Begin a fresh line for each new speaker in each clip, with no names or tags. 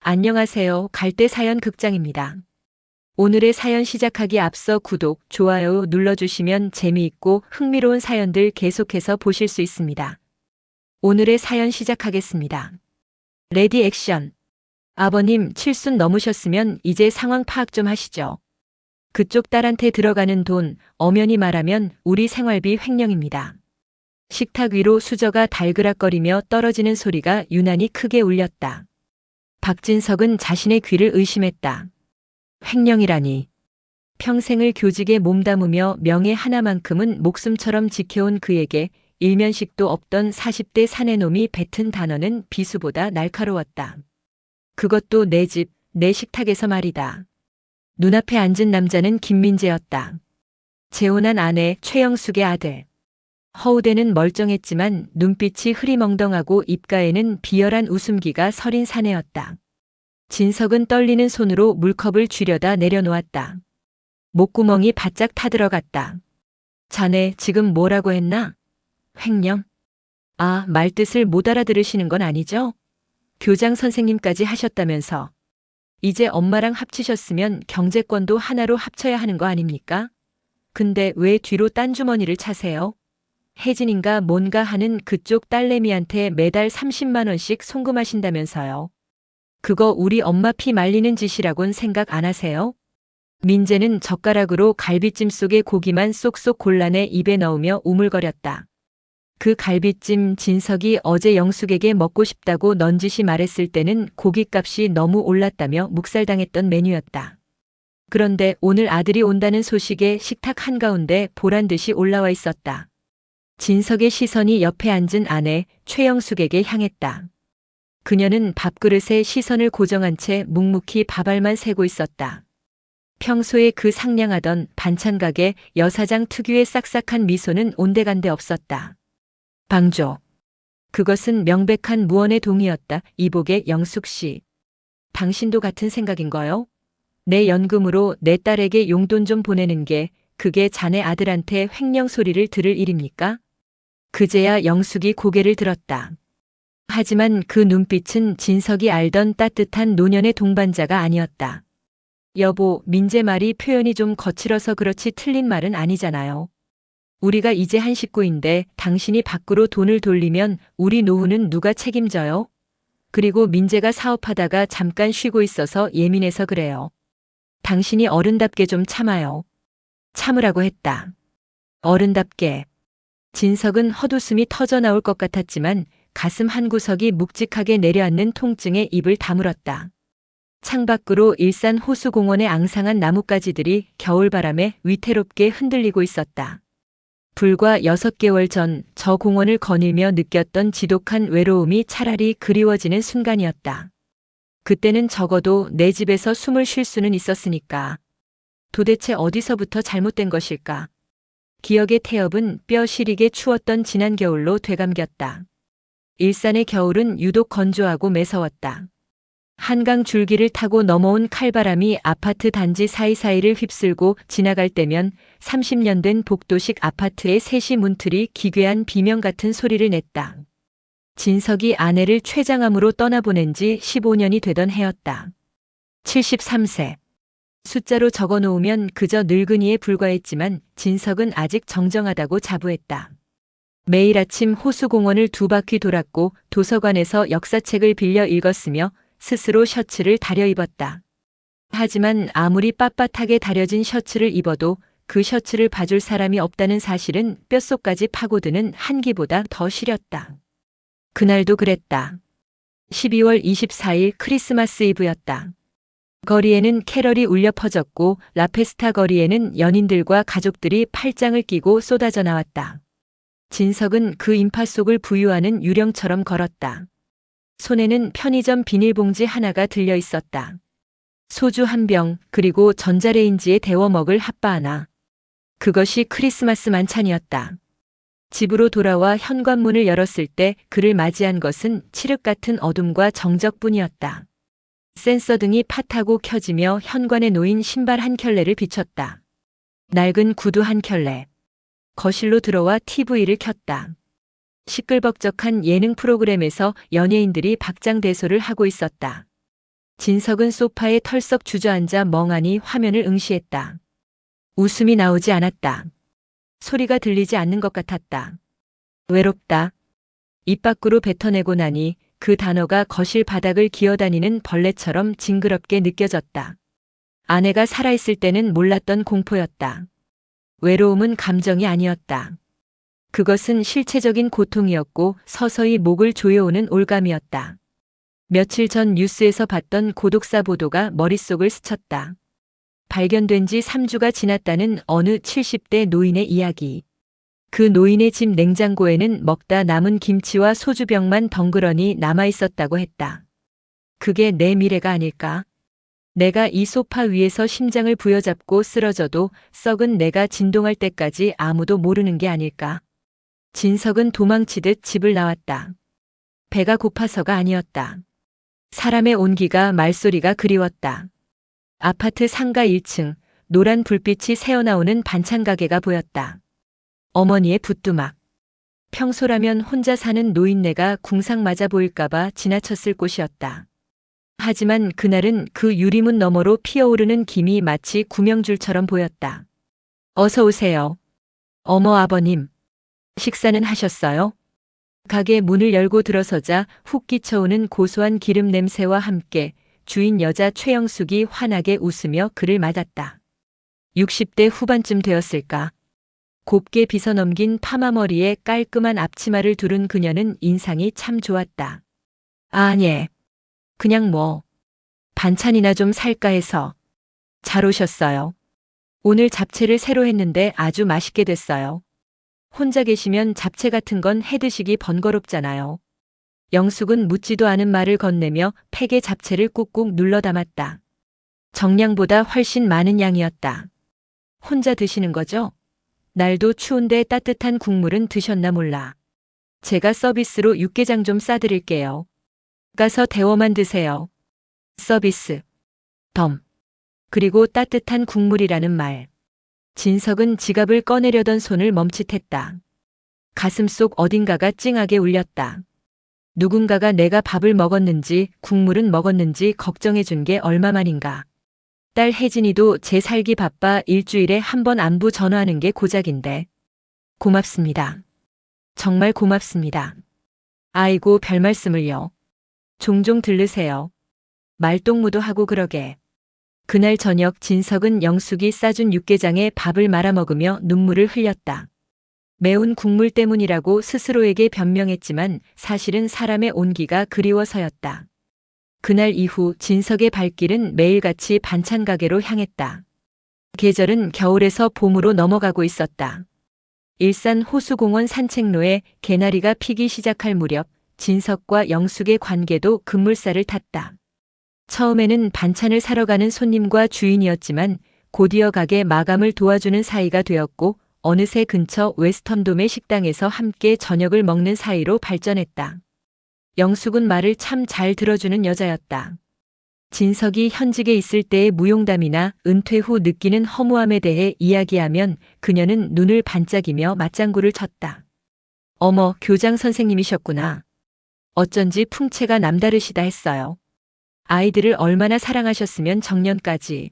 안녕하세요. 갈대사연 극장입니다. 오늘의 사연 시작하기 앞서 구독, 좋아요 눌러주시면 재미있고 흥미로운 사연들 계속해서 보실 수 있습니다. 오늘의 사연 시작하겠습니다. 레디 액션. 아버님, 70 넘으셨으면 이제 상황 파악 좀 하시죠. 그쪽 딸한테 들어가는 돈, 엄연히 말하면 우리 생활비 횡령입니다. 식탁 위로 수저가 달그락거리며 떨어지는 소리가 유난히 크게 울렸다. 박진석은 자신의 귀를 의심했다. 횡령이라니. 평생을 교직에 몸담으며 명예 하나만큼은 목숨처럼 지켜온 그에게 일면식도 없던 40대 사내놈이 뱉은 단어는 비수보다 날카로웠다. 그것도 내 집, 내 식탁에서 말이다. 눈앞에 앉은 남자는 김민재였다. 재혼한 아내 최영숙의 아들. 허우대는 멀쩡했지만 눈빛이 흐리멍덩하고 입가에는 비열한 웃음기가 서린 사내였다. 진석은 떨리는 손으로 물컵을 쥐려다 내려놓았다. 목구멍이 바짝 타들어갔다. 자네 지금 뭐라고 했나? 횡령? 아, 말뜻을 못 알아들으시는 건 아니죠? 교장 선생님까지 하셨다면서. 이제 엄마랑 합치셨으면 경제권도 하나로 합쳐야 하는 거 아닙니까? 근데 왜 뒤로 딴 주머니를 차세요? 혜진인가 뭔가 하는 그쪽 딸내미한테 매달 30만 원씩 송금하신다면서요. 그거 우리 엄마 피 말리는 짓이라곤 생각 안 하세요? 민재는 젓가락으로 갈비찜 속의 고기만 쏙쏙 골라내 입에 넣으며 우물거렸다. 그 갈비찜 진석이 어제 영숙에게 먹고 싶다고 넌지시 말했을 때는 고깃값이 너무 올랐다며 묵살당했던 메뉴였다. 그런데 오늘 아들이 온다는 소식에 식탁 한가운데 보란듯이 올라와 있었다. 진석의 시선이 옆에 앉은 아내 최영숙에게 향했다. 그녀는 밥그릇에 시선을 고정한 채 묵묵히 밥알만 세고 있었다. 평소에 그 상냥하던 반찬가게 여사장 특유의 싹싹한 미소는 온데간데 없었다. 방조. 그것은 명백한 무언의 동의였다. 이복의 영숙 씨. 당신도 같은 생각인거요? 내 연금으로 내 딸에게 용돈 좀 보내는 게 그게 자네 아들한테 횡령 소리를 들을 일입니까? 그제야 영숙이 고개를 들었다. 하지만 그 눈빛은 진석이 알던 따뜻한 노년의 동반자가 아니었다. 여보, 민재 말이 표현이 좀 거칠어서 그렇지 틀린 말은 아니잖아요. 우리가 이제 한 식구인데 당신이 밖으로 돈을 돌리면 우리 노후는 누가 책임져요? 그리고 민재가 사업하다가 잠깐 쉬고 있어서 예민해서 그래요. 당신이 어른답게 좀 참아요. 참으라고 했다. 어른답게. 진석은 헛웃음이 터져나올 것 같았지만 가슴 한구석이 묵직하게 내려앉는 통증에 입을 다물었다. 창밖으로 일산 호수공원의 앙상한 나뭇가지들이 겨울바람에 위태롭게 흔들리고 있었다. 불과 6개월 전 저 공원을 거닐며 느꼈던 지독한 외로움이 차라리 그리워지는 순간이었다. 그때는 적어도 내 집에서 숨을 쉴 수는 있었으니까. 도대체 어디서부터 잘못된 것일까? 기억의 태엽은 뼈 시리게 추웠던 지난 겨울로 되감겼다. 일산의 겨울은 유독 건조하고 매서웠다. 한강 줄기를 타고 넘어온 칼바람이 아파트 단지 사이사이를 휩쓸고 지나갈 때면 30년 된 복도식 아파트의 세시 문틀이 기괴한 비명 같은 소리를 냈다. 진석이 아내를 췌장암으로 떠나보낸 지 15년이 되던 해였다. 73세. 숫자로 적어놓으면 그저 늙은이에 불과했지만 진석은 아직 정정하다고 자부했다. 매일 아침 호수공원을 2바퀴 돌았고 도서관에서 역사책을 빌려 읽었으며 스스로 셔츠를 다려 입었다. 하지만 아무리 빳빳하게 다려진 셔츠를 입어도 그 셔츠를 봐줄 사람이 없다는 사실은 뼛속까지 파고드는 한기보다 더 시렸다. 그날도 그랬다. 12월 24일 크리스마스 이브였다. 거리에는 캐럴이 울려 퍼졌고 라페스타 거리에는 연인들과 가족들이 팔짱을 끼고 쏟아져 나왔다. 진석은 그 인파 속을 부유하는 유령처럼 걸었다. 손에는 편의점 비닐봉지 하나가 들려 있었다. 소주 한 병, 그리고 전자레인지에 데워 먹을 핫바 하나. 그것이 크리스마스 만찬이었다. 집으로 돌아와 현관문을 열었을 때 그를 맞이한 것은 칠흑 같은 어둠과 정적뿐이었다. 센서 등이 팥하고 켜지며 현관에 놓인 신발 한 켤레를 비췄다. 낡은 구두 한 켤레. 거실로 들어와 TV를 켰다. 시끌벅적한 예능 프로그램에서 연예인들이 박장대소를 하고 있었다. 진석은 소파에 털썩 주저앉아 멍하니 화면을 응시했다. 웃음이 나오지 않았다. 소리가 들리지 않는 것 같았다. 외롭다. 입 밖으로 뱉어내고 나니 그 단어가 거실 바닥을 기어다니는 벌레처럼 징그럽게 느껴졌다. 아내가 살아있을 때는 몰랐던 공포였다. 외로움은 감정이 아니었다. 그것은 실체적인 고통이었고 서서히 목을 조여오는 올감이었다. 며칠 전 뉴스에서 봤던 고독사 보도가 머릿속을 스쳤다. 발견된 지 3주가 지났다는 어느 70대 노인의 이야기. 그 노인의 집 냉장고에는 먹다 남은 김치와 소주병만 덩그러니 남아있었다고 했다. 그게 내 미래가 아닐까? 내가 이 소파 위에서 심장을 부여잡고 쓰러져도 썩은 내가 진동할 때까지 아무도 모르는 게 아닐까? 진석은 도망치듯 집을 나왔다. 배가 고파서가 아니었다. 사람의 온기가 말소리가 그리웠다. 아파트 상가 1층, 노란 불빛이 새어나오는 반찬 가게가 보였다. 어머니의 부뚜막. 평소라면 혼자 사는 노인네가 궁상 맞아 보일까봐 지나쳤을 곳이었다. 하지만 그날은 그 유리문 너머로 피어오르는 김이 마치 구명줄처럼 보였다. 어서 오세요. 어머 아버님. 식사는 하셨어요? 가게 문을 열고 들어서자 훅 끼쳐오는 고소한 기름 냄새와 함께 주인 여자 최영숙이 환하게 웃으며 그를 맞았다. 60대 후반쯤 되었을까? 곱게 빗어넘긴 파마머리에 깔끔한 앞치마를 두른 그녀는 인상이 참 좋았다. 예. 그냥 반찬이나 좀 살까 해서. 잘 오셨어요. 오늘 잡채를 새로 했는데 아주 맛있게 됐어요. 혼자 계시면 잡채 같은 건 해드시기 번거롭잖아요. 영숙은 묻지도 않은 말을 건네며 팩에 잡채를 꾹꾹 눌러 담았다. 정량보다 훨씬 많은 양이었다. 혼자 드시는 거죠? 날도 추운데 따뜻한 국물은 드셨나 몰라. 제가 서비스로 육개장 좀 싸드릴게요. 가서 데워만 드세요. 서비스. 덤. 그리고 따뜻한 국물이라는 말. 진석은 지갑을 꺼내려던 손을 멈칫했다. 가슴속 어딘가가 찡하게 울렸다. 누군가가 내가 밥을 먹었는지 국물은 먹었는지 걱정해 준 게 얼마만인가. 딸 혜진이도 제 살기 바빠 일주일에 한 번 안부 전화하는 게 고작인데. 고맙습니다. 정말 고맙습니다. 아이고 별 말씀을요. 종종 들르세요. 말동무도 하고 그러게. 그날 저녁 진석은 영숙이 싸준 육개장에 밥을 말아 먹으며 눈물을 흘렸다. 매운 국물 때문이라고 스스로에게 변명했지만 사실은 사람의 온기가 그리워서였다. 그날 이후 진석의 발길은 매일같이 반찬 가게로 향했다. 계절은 겨울에서 봄으로 넘어가고 있었다. 일산 호수공원 산책로에 개나리가 피기 시작할 무렵 진석과 영숙의 관계도 급물살을 탔다. 처음에는 반찬을 사러 가는 손님과 주인이었지만 곧이어 가게 마감을 도와주는 사이가 되었고 어느새 근처 웨스턴돔의 식당에서 함께 저녁을 먹는 사이로 발전했다. 영숙은 말을 참 잘 들어주는 여자였다. 진석이 현직에 있을 때의 무용담이나 은퇴 후 느끼는 허무함에 대해 이야기하면 그녀는 눈을 반짝이며 맞장구를 쳤다. 어머, 교장 선생님이셨구나. 어쩐지 풍채가 남다르시다 했어요. 아이들을 얼마나 사랑하셨으면 정년까지.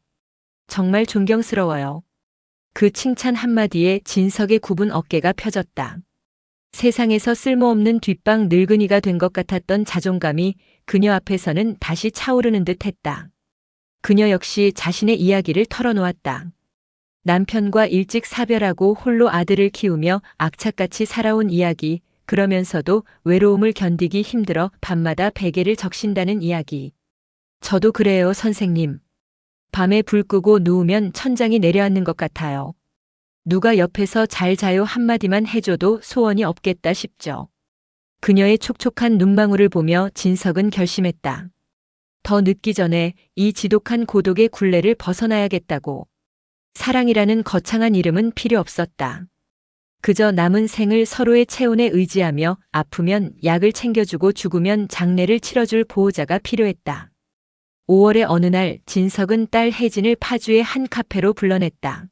정말 존경스러워요. 그 칭찬 한마디에 진석의 굽은 어깨가 펴졌다. 세상에서 쓸모없는 뒷방 늙은이가 된 것 같았던 자존감이 그녀 앞에서는 다시 차오르는 듯 했다. 그녀 역시 자신의 이야기를 털어놓았다. 남편과 일찍 사별하고 홀로 아들을 키우며 악착같이 살아온 이야기, 그러면서도 외로움을 견디기 힘들어 밤마다 베개를 적신다는 이야기. 저도 그래요, 선생님. 밤에 불 끄고 누우면 천장이 내려앉는 것 같아요. 누가 옆에서 잘 자요 한마디만 해줘도 소원이 없겠다 싶죠. 그녀의 촉촉한 눈망울을 보며 진석은 결심했다. 더 늦기 전에 이 지독한 고독의 굴레를 벗어나야겠다고. 사랑이라는 거창한 이름은 필요 없었다. 그저 남은 생을 서로의 체온에 의지하며 아프면 약을 챙겨주고 죽으면 장례를 치러줄 보호자가 필요했다. 5월의 어느 날 진석은 딸 혜진을 파주의 한 카페로 불러냈다.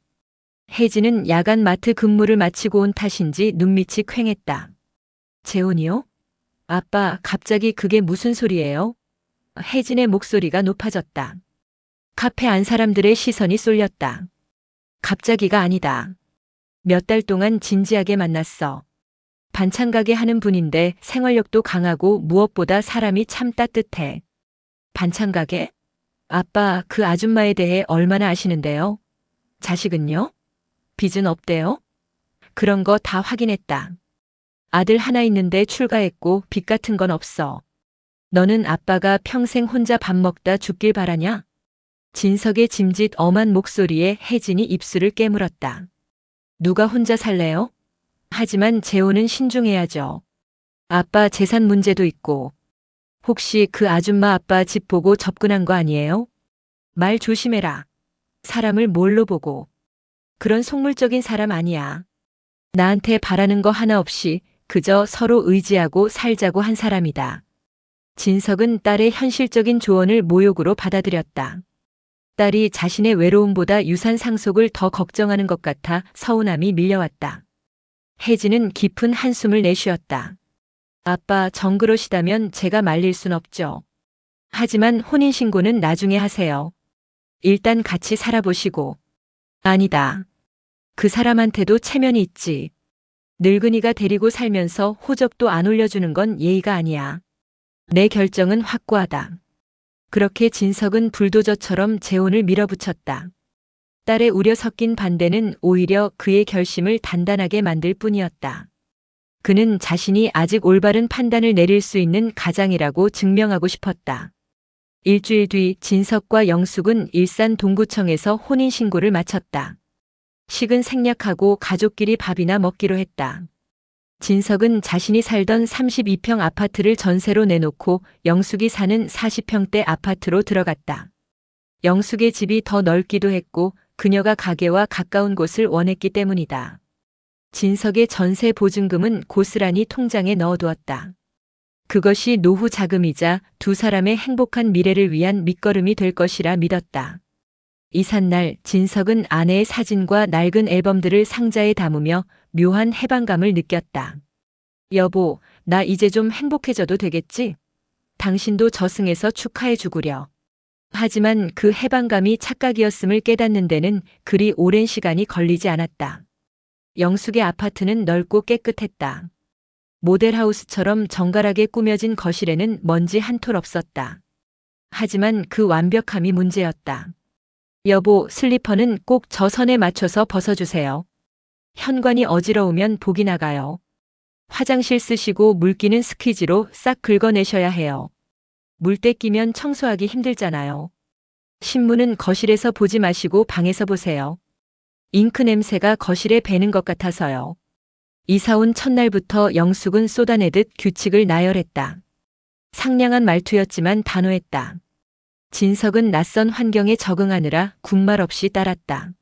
혜진은 야간 마트 근무를 마치고 온 탓인지 눈밑이 퀭했다. 재혼이요? 아빠, 갑자기 그게 무슨 소리예요? 혜진의 목소리가 높아졌다. 카페 안 사람들의 시선이 쏠렸다. 갑자기가 아니다. 몇 달 동안 진지하게 만났어. 반찬 가게 하는 분인데 생활력도 강하고 무엇보다 사람이 참 따뜻해. 반찬 가게? 아빠 그 아줌마에 대해 얼마나 아시는데요? 자식은요? 빚은 없대요? 그런 거 다 확인했다. 아들 하나 있는데 출가했고 빚 같은 건 없어. 너는 아빠가 평생 혼자 밥 먹다 죽길 바라냐? 진석의 짐짓 엄한 목소리에 혜진이 입술을 깨물었다. 누가 혼자 살래요? 하지만 재혼은 신중해야죠. 아빠 재산 문제도 있고. 혹시 그 아줌마 아빠 집 보고 접근한 거 아니에요? 말 조심해라. 사람을 뭘로 보고. 그런 속물적인 사람 아니야. 나한테 바라는 거 하나 없이 그저 서로 의지하고 살자고 한 사람이다. 진석은 딸의 현실적인 조언을 모욕으로 받아들였다. 딸이 자신의 외로움보다 유산 상속을 더 걱정하는 것 같아 서운함이 밀려왔다. 혜진은 깊은 한숨을 내쉬었다. 아빠 정 그러시다면 제가 말릴 순 없죠. 하지만 혼인신고는 나중에 하세요. 일단 같이 살아보시고. 아니다. 그 사람한테도 체면이 있지. 늙은이가 데리고 살면서 호적도 안 올려주는 건 예의가 아니야. 내 결정은 확고하다. 그렇게 진석은 불도저처럼 재혼을 밀어붙였다. 딸의 우려 섞인 반대는 오히려 그의 결심을 단단하게 만들 뿐이었다. 그는 자신이 아직 올바른 판단을 내릴 수 있는 가장이라고 증명하고 싶었다. 일주일 뒤 진석과 영숙은 일산 동구청에서 혼인신고를 마쳤다. 식은 생략하고 가족끼리 밥이나 먹기로 했다. 진석은 자신이 살던 32평 아파트를 전세로 내놓고 영숙이 사는 40평대 아파트로 들어갔다. 영숙의 집이 더 넓기도 했고 그녀가 가게와 가까운 곳을 원했기 때문이다. 진석의 전세 보증금은 고스란히 통장에 넣어두었다. 그것이 노후 자금이자 두 사람의 행복한 미래를 위한 밑거름이 될 것이라 믿었다. 이삿날 진석은 아내의 사진과 낡은 앨범들을 상자에 담으며 묘한 해방감을 느꼈다. 여보, 나 이제 좀 행복해져도 되겠지? 당신도 저승에서 축하해 주구려. 하지만 그 해방감이 착각이었음을 깨닫는 데는 그리 오랜 시간이 걸리지 않았다. 영숙의 아파트는 넓고 깨끗했다. 모델하우스처럼 정갈하게 꾸며진 거실에는 먼지 한 톨 없었다. 하지만 그 완벽함이 문제였다. 여보, 슬리퍼는 꼭 저 선에 맞춰서 벗어주세요. 현관이 어지러우면 복이 나가요. 화장실 쓰시고 물기는 스퀴지로 싹 긁어내셔야 해요. 물때 끼면 청소하기 힘들잖아요. 신문은 거실에서 보지 마시고 방에서 보세요. 잉크 냄새가 거실에 배는 것 같아서요. 이사 온 첫날부터 영숙은 쏟아내듯 규칙을 나열했다. 상냥한 말투였지만 단호했다. 진석은 낯선 환경에 적응하느라 군말 없이 따랐다.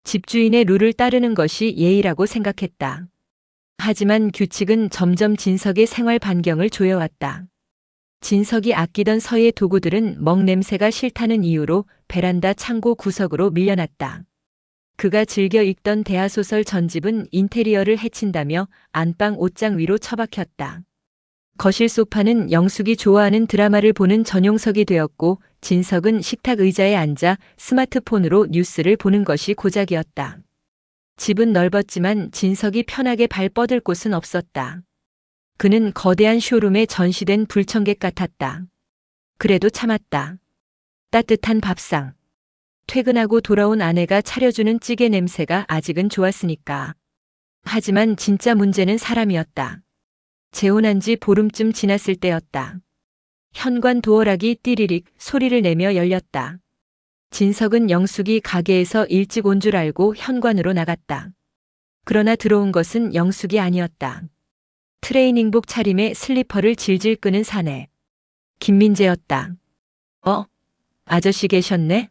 집주인의 룰을 따르는 것이 예의라고 생각했다. 하지만 규칙은 점점 진석의 생활 반경을 조여왔다. 진석이 아끼던 서예 도구들은 먹냄새가 싫다는 이유로 베란다 창고 구석으로 밀려났다. 그가 즐겨 읽던 대하소설 전집은 인테리어를 해친다며 안방 옷장 위로 처박혔다. 거실 소파는 영숙이 좋아하는 드라마를 보는 전용석이 되었고 진석은 식탁 의자에 앉아 스마트폰으로 뉴스를 보는 것이 고작이었다. 집은 넓었지만 진석이 편하게 발 뻗을 곳은 없었다. 그는 거대한 쇼룸에 전시된 불청객 같았다. 그래도 참았다. 따뜻한 밥상. 퇴근하고 돌아온 아내가 차려주는 찌개 냄새가 아직은 좋았으니까. 하지만 진짜 문제는 사람이었다. 재혼한 지 보름쯤 지났을 때였다. 현관 도어락이 띠리릭 소리를 내며 열렸다. 진석은 영숙이 가게에서 일찍 온 줄 알고 현관으로 나갔다. 그러나 들어온 것은 영숙이 아니었다. 트레이닝복 차림에 슬리퍼를 질질 끄는 사내. 김민재였다. 아저씨 계셨네?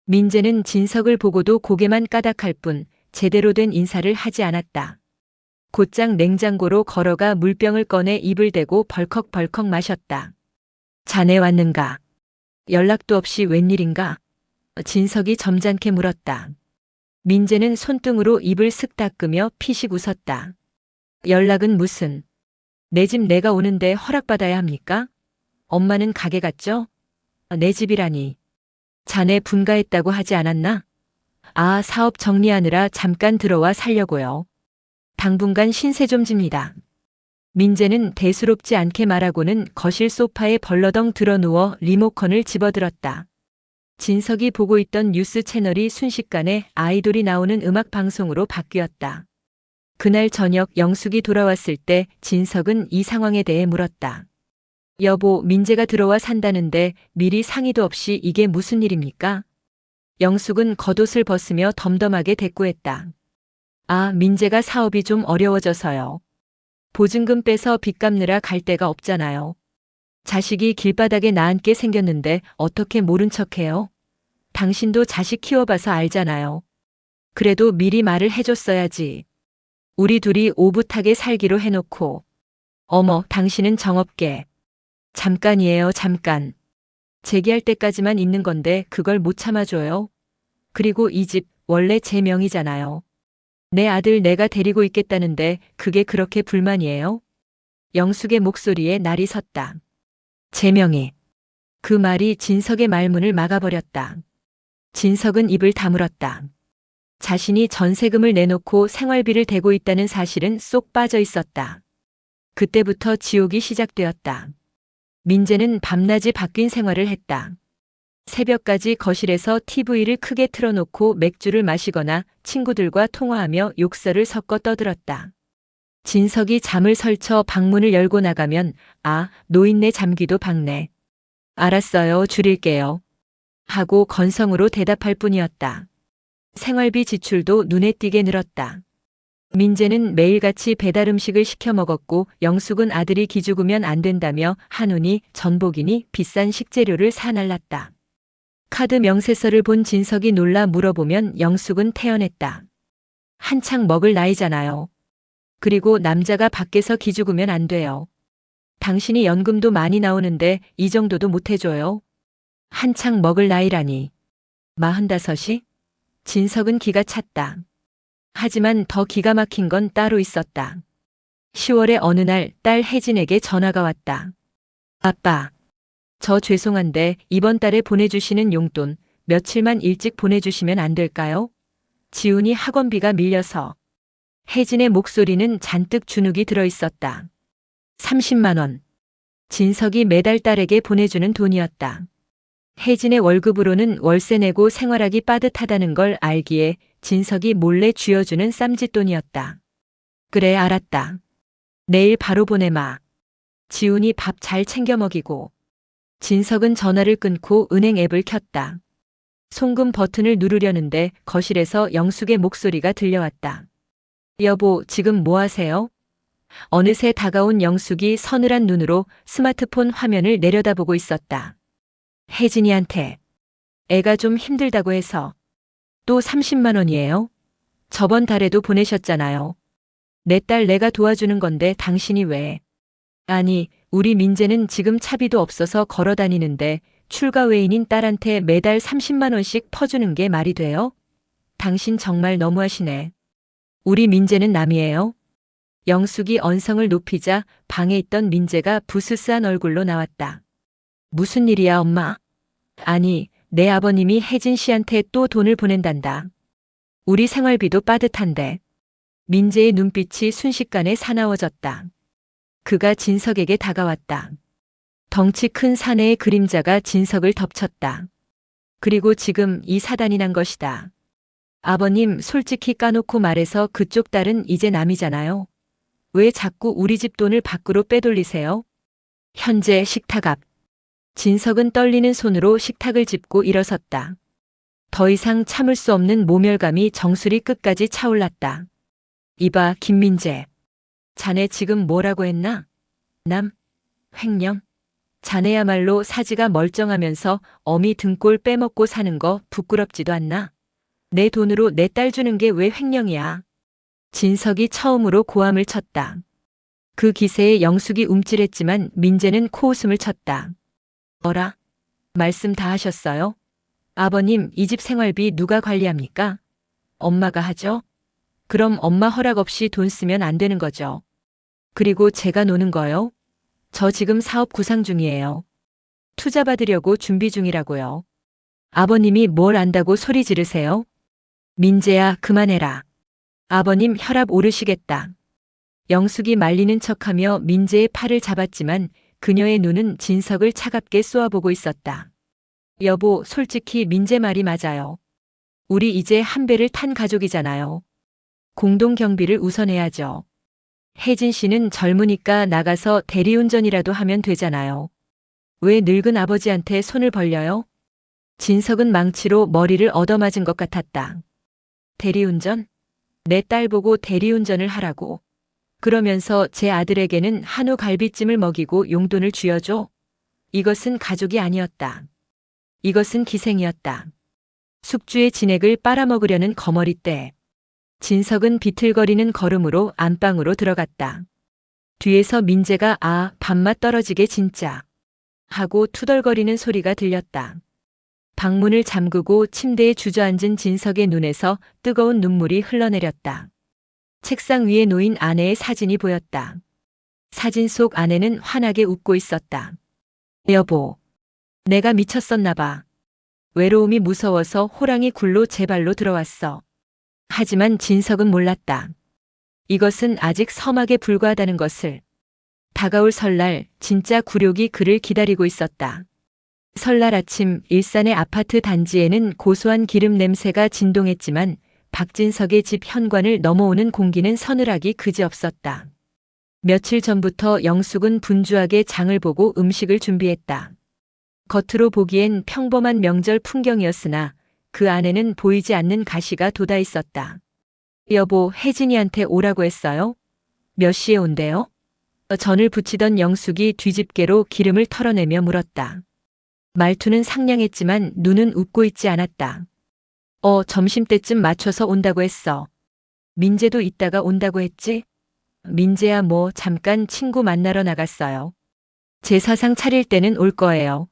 민재는 진석을 보고도 고개만 까닥할 뿐 제대로 된 인사를 하지 않았다. 곧장 냉장고로 걸어가 물병을 꺼내 입을 대고 벌컥벌컥 마셨다. 자네 왔는가? 연락도 없이 웬일인가? 진석이 점잖게 물었다. 민재는 손등으로 입을 슥 닦으며 피식 웃었다. 연락은 무슨? 내 집 내가 오는데 허락받아야 합니까? 엄마는 가게 갔죠? 내 집이라니. 자네 분가했다고 하지 않았나? 아, 사업 정리하느라 잠깐 들어와 살려고요. 당분간 신세 좀 집니다. 민재는 대수롭지 않게 말하고는 거실 소파에 벌러덩 드러누워 리모컨을 집어들었다. 진석이 보고 있던 뉴스 채널이 순식간에 아이돌이 나오는 음악 방송으로 바뀌었다. 그날 저녁 영숙이 돌아왔을 때 진석은 이 상황에 대해 물었다. 여보, 민재가 들어와 산다는데 미리 상의도 없이 이게 무슨 일입니까? 영숙은 겉옷을 벗으며 덤덤하게 대꾸했다. 아, 민재가 사업이 좀 어려워져서요. 보증금 빼서 빚 갚느라 갈 데가 없잖아요. 자식이 길바닥에 나앉게 생겼는데 어떻게 모른 척해요? 당신도 자식 키워봐서 알잖아요. 그래도 미리 말을 해줬어야지. 우리 둘이 오붓하게 살기로 해놓고. 어머, 당신은 정없게. 잠깐이에요, 잠깐. 재기할 때까지만 있는 건데 그걸 못 참아줘요. 그리고 이 집 원래 제 명의잖아요. 내 아들 내가 데리고 있겠다는데 그게 그렇게 불만이에요? 영숙의 목소리에 날이 섰다. 제 명의. 그 말이 진석의 말문을 막아버렸다. 진석은 입을 다물었다. 자신이 전세금을 내놓고 생활비를 대고 있다는 사실은 쏙 빠져 있었다. 그때부터 지옥이 시작되었다. 민재는 밤낮이 바뀐 생활을 했다. 새벽까지 거실에서 TV를 크게 틀어놓고 맥주를 마시거나 친구들과 통화하며 욕설을 섞어 떠들었다. 진석이 잠을 설쳐 방문을 열고 나가면 아, 노인네 잠기도 박네. 알았어요, 줄일게요. 하고 건성으로 대답할 뿐이었다. 생활비 지출도 눈에 띄게 늘었다. 민재는 매일같이 배달 음식을 시켜 먹었고 영숙은 아들이 기죽으면 안 된다며 한우니 전복이니 비싼 식재료를 사날랐다. 카드 명세서를 본 진석이 놀라 물어보면 영숙은 태연했다. 한창 먹을 나이잖아요. 그리고 남자가 밖에서 기죽으면 안 돼요. 당신이 연금도 많이 나오는데 이 정도도 못 해줘요. 한창 먹을 나이라니. 45이? 진석은 기가 찼다. 하지만 더 기가 막힌 건 따로 있었다. 10월의 어느 날 딸 혜진에게 전화가 왔다. 아빠, 저 죄송한데 이번 달에 보내주시는 용돈 며칠만 일찍 보내주시면 안 될까요? 지훈이 학원비가 밀려서. 혜진의 목소리는 잔뜩 주눅이 들어있었다. 30만 원. 진석이 매달 딸에게 보내주는 돈이었다. 혜진의 월급으로는 월세 내고 생활하기 빠듯하다는 걸 알기에 진석이 몰래 쥐어주는 쌈짓돈이었다. 그래, 알았다. 내일 바로 보내마. 지훈이 밥 잘 챙겨 먹이고. 진석은 전화를 끊고 은행 앱을 켰다. 송금 버튼을 누르려는데 거실에서 영숙의 목소리가 들려왔다. 여보, 지금 뭐 하세요? 어느새 다가온 영숙이 서늘한 눈으로 스마트폰 화면을 내려다보고 있었다. 혜진이한테 애가 좀 힘들다고 해서. 또 30만 원이에요? 저번 달에도 보내셨잖아요. 내 딸 내가 도와주는 건데 당신이 왜? 아니, 우리 민재는 지금 차비도 없어서 걸어 다니는데 출가 외인인 딸한테 매달 30만 원씩 퍼주는 게 말이 돼요? 당신 정말 너무하시네. 우리 민재는 남이에요? 영숙이 언성을 높이자 방에 있던 민재가 부스스한 얼굴로 나왔다. 무슨 일이야, 엄마? 아니, 내 아버님이 혜진 씨한테 또 돈을 보낸단다. 우리 생활비도 빠듯한데. 민재의 눈빛이 순식간에 사나워졌다. 그가 진석에게 다가왔다. 덩치 큰 사내의 그림자가 진석을 덮쳤다. 그리고 지금 이 사단이 난 것이다. 아버님, 솔직히 까놓고 말해서 그쪽 딸은 이제 남이잖아요. 왜 자꾸 우리 집 돈을 밖으로 빼돌리세요? 현재 식탁 앞. 진석은 떨리는 손으로 식탁을 짚고 일어섰다. 더 이상 참을 수 없는 모멸감이 정수리 끝까지 차올랐다. 이봐, 김민재. 자네 지금 뭐라고 했나? 남? 횡령? 자네야말로 사지가 멀쩡하면서 어미 등골 빼먹고 사는 거 부끄럽지도 않나? 내 돈으로 내 딸 주는 게 왜 횡령이야? 진석이 처음으로 고함을 쳤다. 그 기세에 영숙이 움찔했지만 민재는 코웃음을 쳤다. 뭐라? 말씀 다 하셨어요? 아버님, 이 집 생활비 누가 관리합니까? 엄마가 하죠? 그럼 엄마 허락 없이 돈 쓰면 안 되는 거죠. 그리고 제가 노는 거요? 저 지금 사업 구상 중이에요. 투자 받으려고 준비 중이라고요. 아버님이 뭘 안다고 소리 지르세요? 민재야, 그만해라. 아버님 혈압 오르시겠다. 영숙이 말리는 척하며 민재의 팔을 잡았지만 그녀의 눈은 진석을 차갑게 쏘아보고 있었다. 여보, 솔직히 민재 말이 맞아요. 우리 이제 한 배를 탄 가족이잖아요. 공동 경비를 우선해야죠. 혜진 씨는 젊으니까 나가서 대리운전이라도 하면 되잖아요. 왜 늙은 아버지한테 손을 벌려요? 진석은 망치로 머리를 얻어맞은 것 같았다. 대리운전? 내 딸 보고 대리운전을 하라고. 그러면서 제 아들에게는 한우 갈비찜을 먹이고 용돈을 쥐어줘. 이것은 가족이 아니었다. 이것은 기생이었다. 숙주의 진액을 빨아먹으려는 거머리떼. 진석은 비틀거리는 걸음으로 안방으로 들어갔다. 뒤에서 민재가 아, 밥맛 떨어지게 진짜. 하고 투덜거리는 소리가 들렸다. 방문을 잠그고 침대에 주저앉은 진석의 눈에서 뜨거운 눈물이 흘러내렸다. 책상 위에 놓인 아내의 사진이 보였다. 사진 속 아내는 환하게 웃고 있었다. 여보, 내가 미쳤었나 봐. 외로움이 무서워서 호랑이 굴로 제 발로 들어왔어. 하지만 진석은 몰랐다. 이것은 아직 서막에 불과하다는 것을. 다가올 설날, 진짜 굴욕이 그를 기다리고 있었다. 설날 아침 일산의 아파트 단지에는 고소한 기름 냄새가 진동했지만 박진석의 집 현관을 넘어오는 공기는 서늘하기 그지없었다. 며칠 전부터 영숙은 분주하게 장을 보고 음식을 준비했다. 겉으로 보기엔 평범한 명절 풍경이었으나 그 안에는 보이지 않는 가시가 돋아 있었다. 여보, 혜진이한테 오라고 했어요? 몇 시에 온대요? 전을 부치던 영숙이 뒤집개로 기름을 털어내며 물었다. 말투는 상냥했지만 눈은 웃고 있지 않았다. 점심때쯤 맞춰서 온다고 했어. 민재도 이따가 온다고 했지? 민재야 뭐 잠깐 친구 만나러 나갔어요. 제사상 차릴 때는 올 거예요.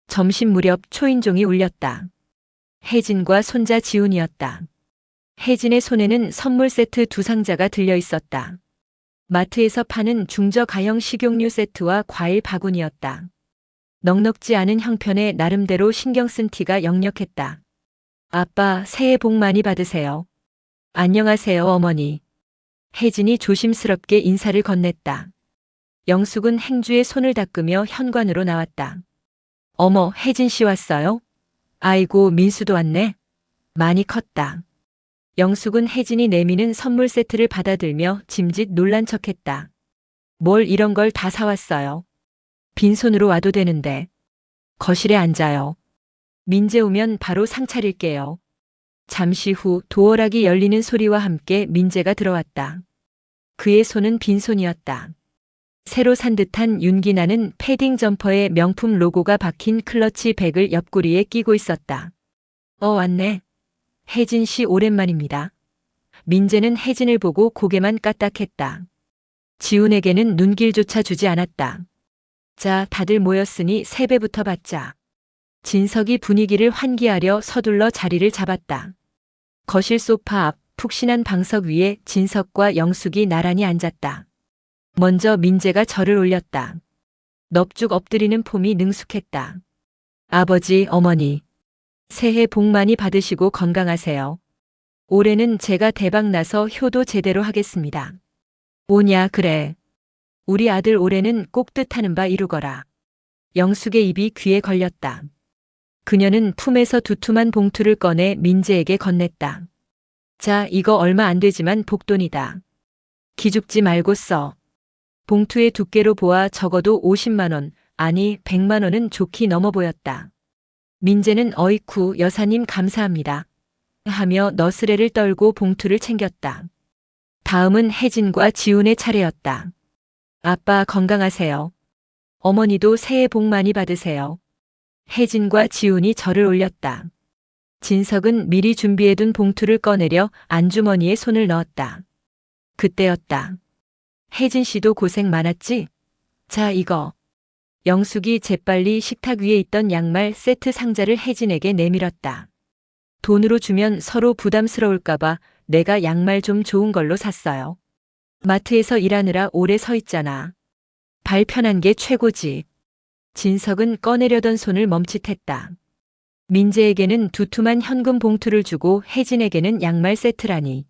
점심 무렵 초인종이 울렸다. 혜진과 손자 지훈이었다. 혜진의 손에는 선물 세트 2상자가 들려 있었다. 마트에서 파는 중저가형 식용유 세트와 과일 바구니였다. 넉넉지 않은 형편에 나름대로 신경 쓴 티가 역력했다. 아빠, 새해 복 많이 받으세요. 안녕하세요, 어머니. 혜진이 조심스럽게 인사를 건넸다. 영숙은 행주에 손을 닦으며 현관으로 나왔다. 어머, 혜진 씨 왔어요? 아이고, 민수도 왔네. 많이 컸다. 영숙은 혜진이 내미는 선물 세트를 받아들며 짐짓 놀란 척했다. 뭘 이런 걸 다 사왔어요. 빈손으로 와도 되는데. 거실에 앉아요. 민재 오면 바로 상 차릴게요. 잠시 후 도어락이 열리는 소리와 함께 민재가 들어왔다. 그의 손은 빈손이었다. 새로 산 듯한 윤기 나는 패딩 점퍼에 명품 로고가 박힌 클러치 백을 옆구리에 끼고 있었다. 왔네. 혜진 씨 오랜만입니다. 민재는 혜진을 보고 고개만 까딱했다. 지훈에게는 눈길조차 주지 않았다. 자, 다들 모였으니 세배부터 받자. 진석이 분위기를 환기하려 서둘러 자리를 잡았다. 거실 소파 앞 푹신한 방석 위에 진석과 영숙이 나란히 앉았다. 먼저 민재가 절을 올렸다. 넙죽 엎드리는 폼이 능숙했다. 아버지, 어머니. 새해 복 많이 받으시고 건강하세요. 올해는 제가 대박나서 효도 제대로 하겠습니다. 오냐, 그래. 우리 아들 올해는 꼭 뜻하는 바 이루거라. 영숙의 입이 귀에 걸렸다. 그녀는 품에서 두툼한 봉투를 꺼내 민재에게 건넸다. 자, 이거 얼마 안 되지만 복돈이다. 기죽지 말고 써. 봉투의 두께로 보아 적어도 50만 원, 아니 100만 원은 좋게 넘어 보였다. 민재는 어이쿠 여사님 감사합니다. 하며 너스레를 떨고 봉투를 챙겼다. 다음은 혜진과 지훈의 차례였다. 아빠 건강하세요. 어머니도 새해 복 많이 받으세요. 혜진과 지훈이 절을 올렸다. 진석은 미리 준비해둔 봉투를 꺼내려 안주머니에 손을 넣었다. 그때였다. 혜진 씨도 고생 많았지? 자, 이거. 영숙이 재빨리 식탁 위에 있던 양말 세트 상자를 혜진에게 내밀었다. 돈으로 주면 서로 부담스러울까봐 내가 양말 좀 좋은 걸로 샀어요. 마트에서 일하느라 오래 서 있잖아. 발 편한 게 최고지. 진석은 꺼내려던 손을 멈칫했다. 민재에게는 두툼한 현금 봉투를 주고 혜진에게는 양말 세트라니.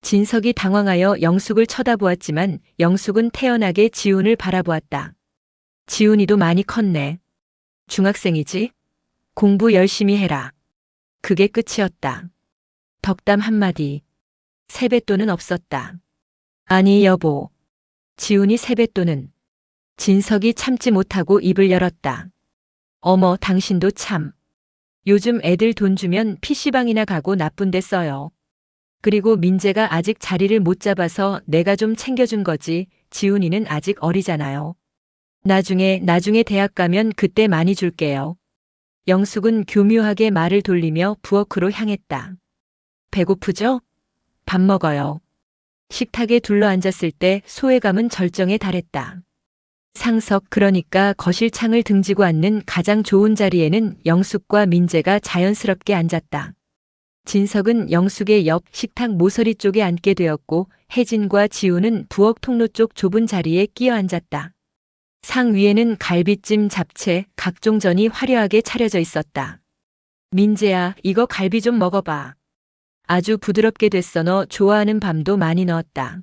진석이 당황하여 영숙을 쳐다보았지만 영숙은 태연하게 지훈을 바라보았다. 지훈이도 많이 컸네. 중학생이지? 공부 열심히 해라. 그게 끝이었다. 덕담 한마디. 세뱃돈은 없었다. 아니 여보. 지훈이 세뱃돈은. 진석이 참지 못하고 입을 열었다. 어머 당신도 참. 요즘 애들 돈 주면 PC방이나 가고 나쁜 데 써요. 그리고 민재가 아직 자리를 못 잡아서 내가 좀 챙겨준 거지. 지훈이는 아직 어리잖아요. 나중에 대학 가면 그때 많이 줄게요. 영숙은 교묘하게 말을 돌리며 부엌으로 향했다. 배고프죠? 밥 먹어요. 식탁에 둘러앉았을 때 소외감은 절정에 달했다. 상석 그러니까 거실 창을 등지고 앉는 가장 좋은 자리에는 영숙과 민재가 자연스럽게 앉았다. 진석은 영숙의 옆 식탁 모서리 쪽에 앉게 되었고 혜진과 지우는 부엌 통로 쪽 좁은 자리에 끼어 앉았다. 상 위에는 갈비찜, 잡채, 각종 전이 화려하게 차려져 있었다. 민재야, 이거 갈비 좀 먹어봐. 아주 부드럽게 됐어. 너 좋아하는 밤도 많이 넣었다.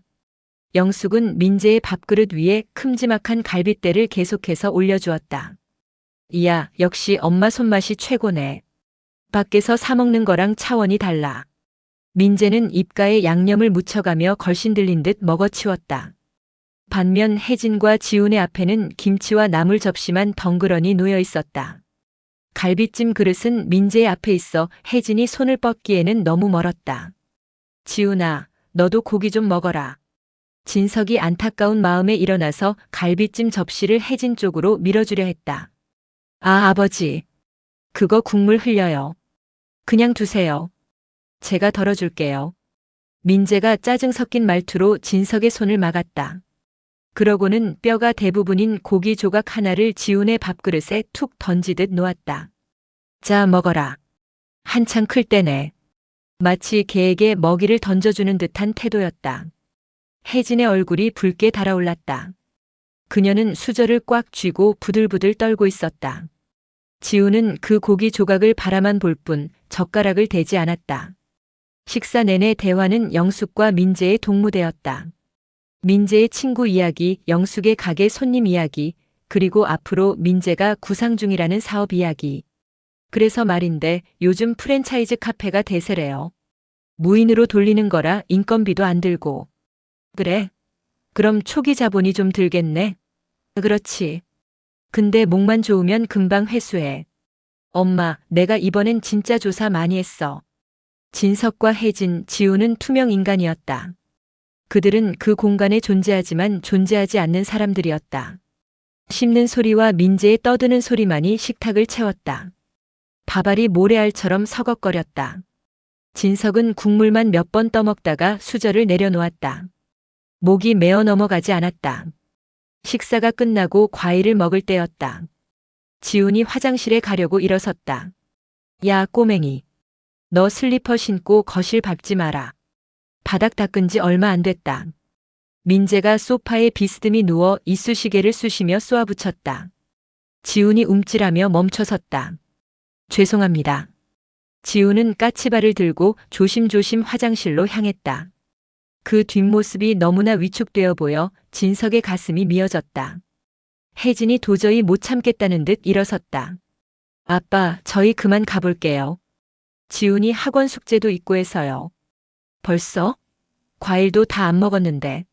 영숙은 민재의 밥그릇 위에 큼지막한 갈빗대를 계속해서 올려주었다. 이야, 역시 엄마 손맛이 최고네. 밖에서 사 먹는 거랑 차원이 달라. 민재는 입가에 양념을 묻혀가며 걸신 들린 듯 먹어치웠다. 반면 혜진과 지훈의 앞에는 김치와 나물 접시만 덩그러니 놓여 있었다. 갈비찜 그릇은 민재의 앞에 있어 혜진이 손을 뻗기에는 너무 멀었다. 지훈아, 너도 고기 좀 먹어라. 진석이 안타까운 마음에 일어나서 갈비찜 접시를 혜진 쪽으로 밀어주려 했다. 아, 아버지. 그거 국물 흘려요. 그냥 두세요. 제가 덜어줄게요. 민재가 짜증 섞인 말투로 진석의 손을 막았다. 그러고는 뼈가 대부분인 고기 조각 하나를 지훈의 밥그릇에 툭 던지듯 놓았다. 자, 먹어라. 한창 클 때네. 마치 개에게 먹이를 던져주는 듯한 태도였다. 혜진의 얼굴이 붉게 달아올랐다. 그녀는 수저를 꽉 쥐고 부들부들 떨고 있었다. 지훈은 그 고기 조각을 바라만 볼 뿐 젓가락을 대지 않았다. 식사 내내 대화는 영숙과 민재의 동무대였다. 민재의 친구 이야기, 영숙의 가게 손님 이야기, 그리고 앞으로 민재가 구상 중이라는 사업 이야기. 그래서 말인데 요즘 프랜차이즈 카페가 대세래요. 무인으로 돌리는 거라 인건비도 안 들고. 그래? 그럼 초기 자본이 좀 들겠네? 그렇지. 근데 목만 좋으면 금방 회수해. 엄마, 내가 이번엔 진짜 조사 많이 했어. 진석과 혜진, 지우는 투명 인간이었다. 그들은 그 공간에 존재하지만 존재하지 않는 사람들이었다. 씹는 소리와 민재의 떠드는 소리만이 식탁을 채웠다. 밥알이 모래알처럼 서걱거렸다. 진석은 국물만 몇 번 떠먹다가 수저를 내려놓았다. 목이 메어 넘어가지 않았다. 식사가 끝나고 과일을 먹을 때였다. 지훈이 화장실에 가려고 일어섰다. 야, 꼬맹이. 너 슬리퍼 신고 거실 밟지 마라. 바닥 닦은 지 얼마 안 됐다. 민재가 소파에 비스듬히 누워 이쑤시개를 쑤시며 쏘아붙였다. 지훈이 움찔하며 멈춰섰다. 죄송합니다. 지훈은 까치발을 들고 조심조심 화장실로 향했다. 그 뒷모습이 너무나 위축되어 보여 진석의 가슴이 미어졌다. 혜진이 도저히 못 참겠다는 듯 일어섰다. 아빠, 저희 그만 가볼게요. 지훈이 학원 숙제도 있고 해서요. 벌써? 과일도 다 안 먹었는데.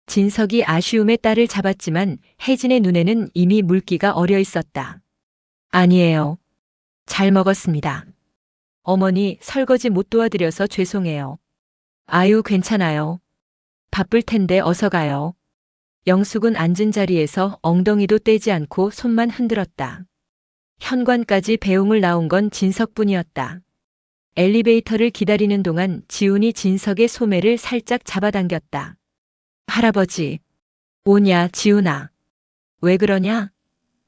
진석이 아쉬움에 딸을 잡았지만 혜진의 눈에는 이미 물기가 어려 있었다. 아니에요. 잘 먹었습니다. 어머니, 설거지 못 도와드려서 죄송해요. 아유, 괜찮아요. 바쁠 텐데 어서 가요. 영숙은 앉은 자리에서 엉덩이도 떼지 않고 손만 흔들었다. 현관까지 배웅을 나온 건 진석뿐이었다. 엘리베이터를 기다리는 동안 지훈이 진석의 소매를 살짝 잡아당겼다. 할아버지. 뭐냐, 지훈아. 왜 그러냐?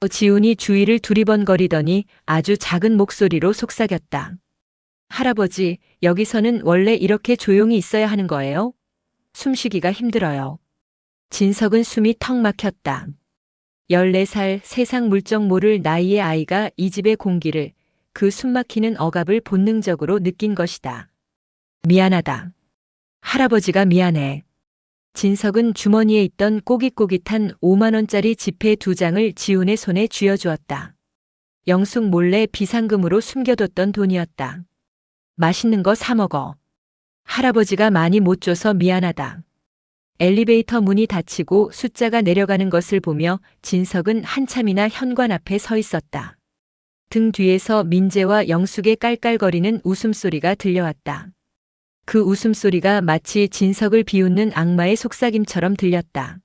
지훈이 주위를 두리번거리더니 아주 작은 목소리로 속삭였다. 할아버지, 여기서는 원래 이렇게 조용히 있어야 하는 거예요? 숨쉬기가 힘들어요. 진석은 숨이 턱 막혔다. 14살 세상 물정 모를 나이의 아이가 이 집의 공기를, 그 숨막히는 억압을 본능적으로 느낀 것이다. 미안하다. 할아버지가 미안해. 진석은 주머니에 있던 꼬깃꼬깃한 5만 원짜리 지폐 2장을 지훈의 손에 쥐어주었다. 영숙 몰래 비상금으로 숨겨뒀던 돈이었다. 맛있는 거 사 먹어. 할아버지가 많이 못 줘서 미안하다. 엘리베이터 문이 닫히고 숫자가 내려가는 것을 보며 진석은 한참이나 현관 앞에 서 있었다. 등 뒤에서 민재와 영숙의 깔깔거리는 웃음소리가 들려왔다. 그 웃음소리가 마치 진석을 비웃는 악마의 속삭임처럼 들렸다.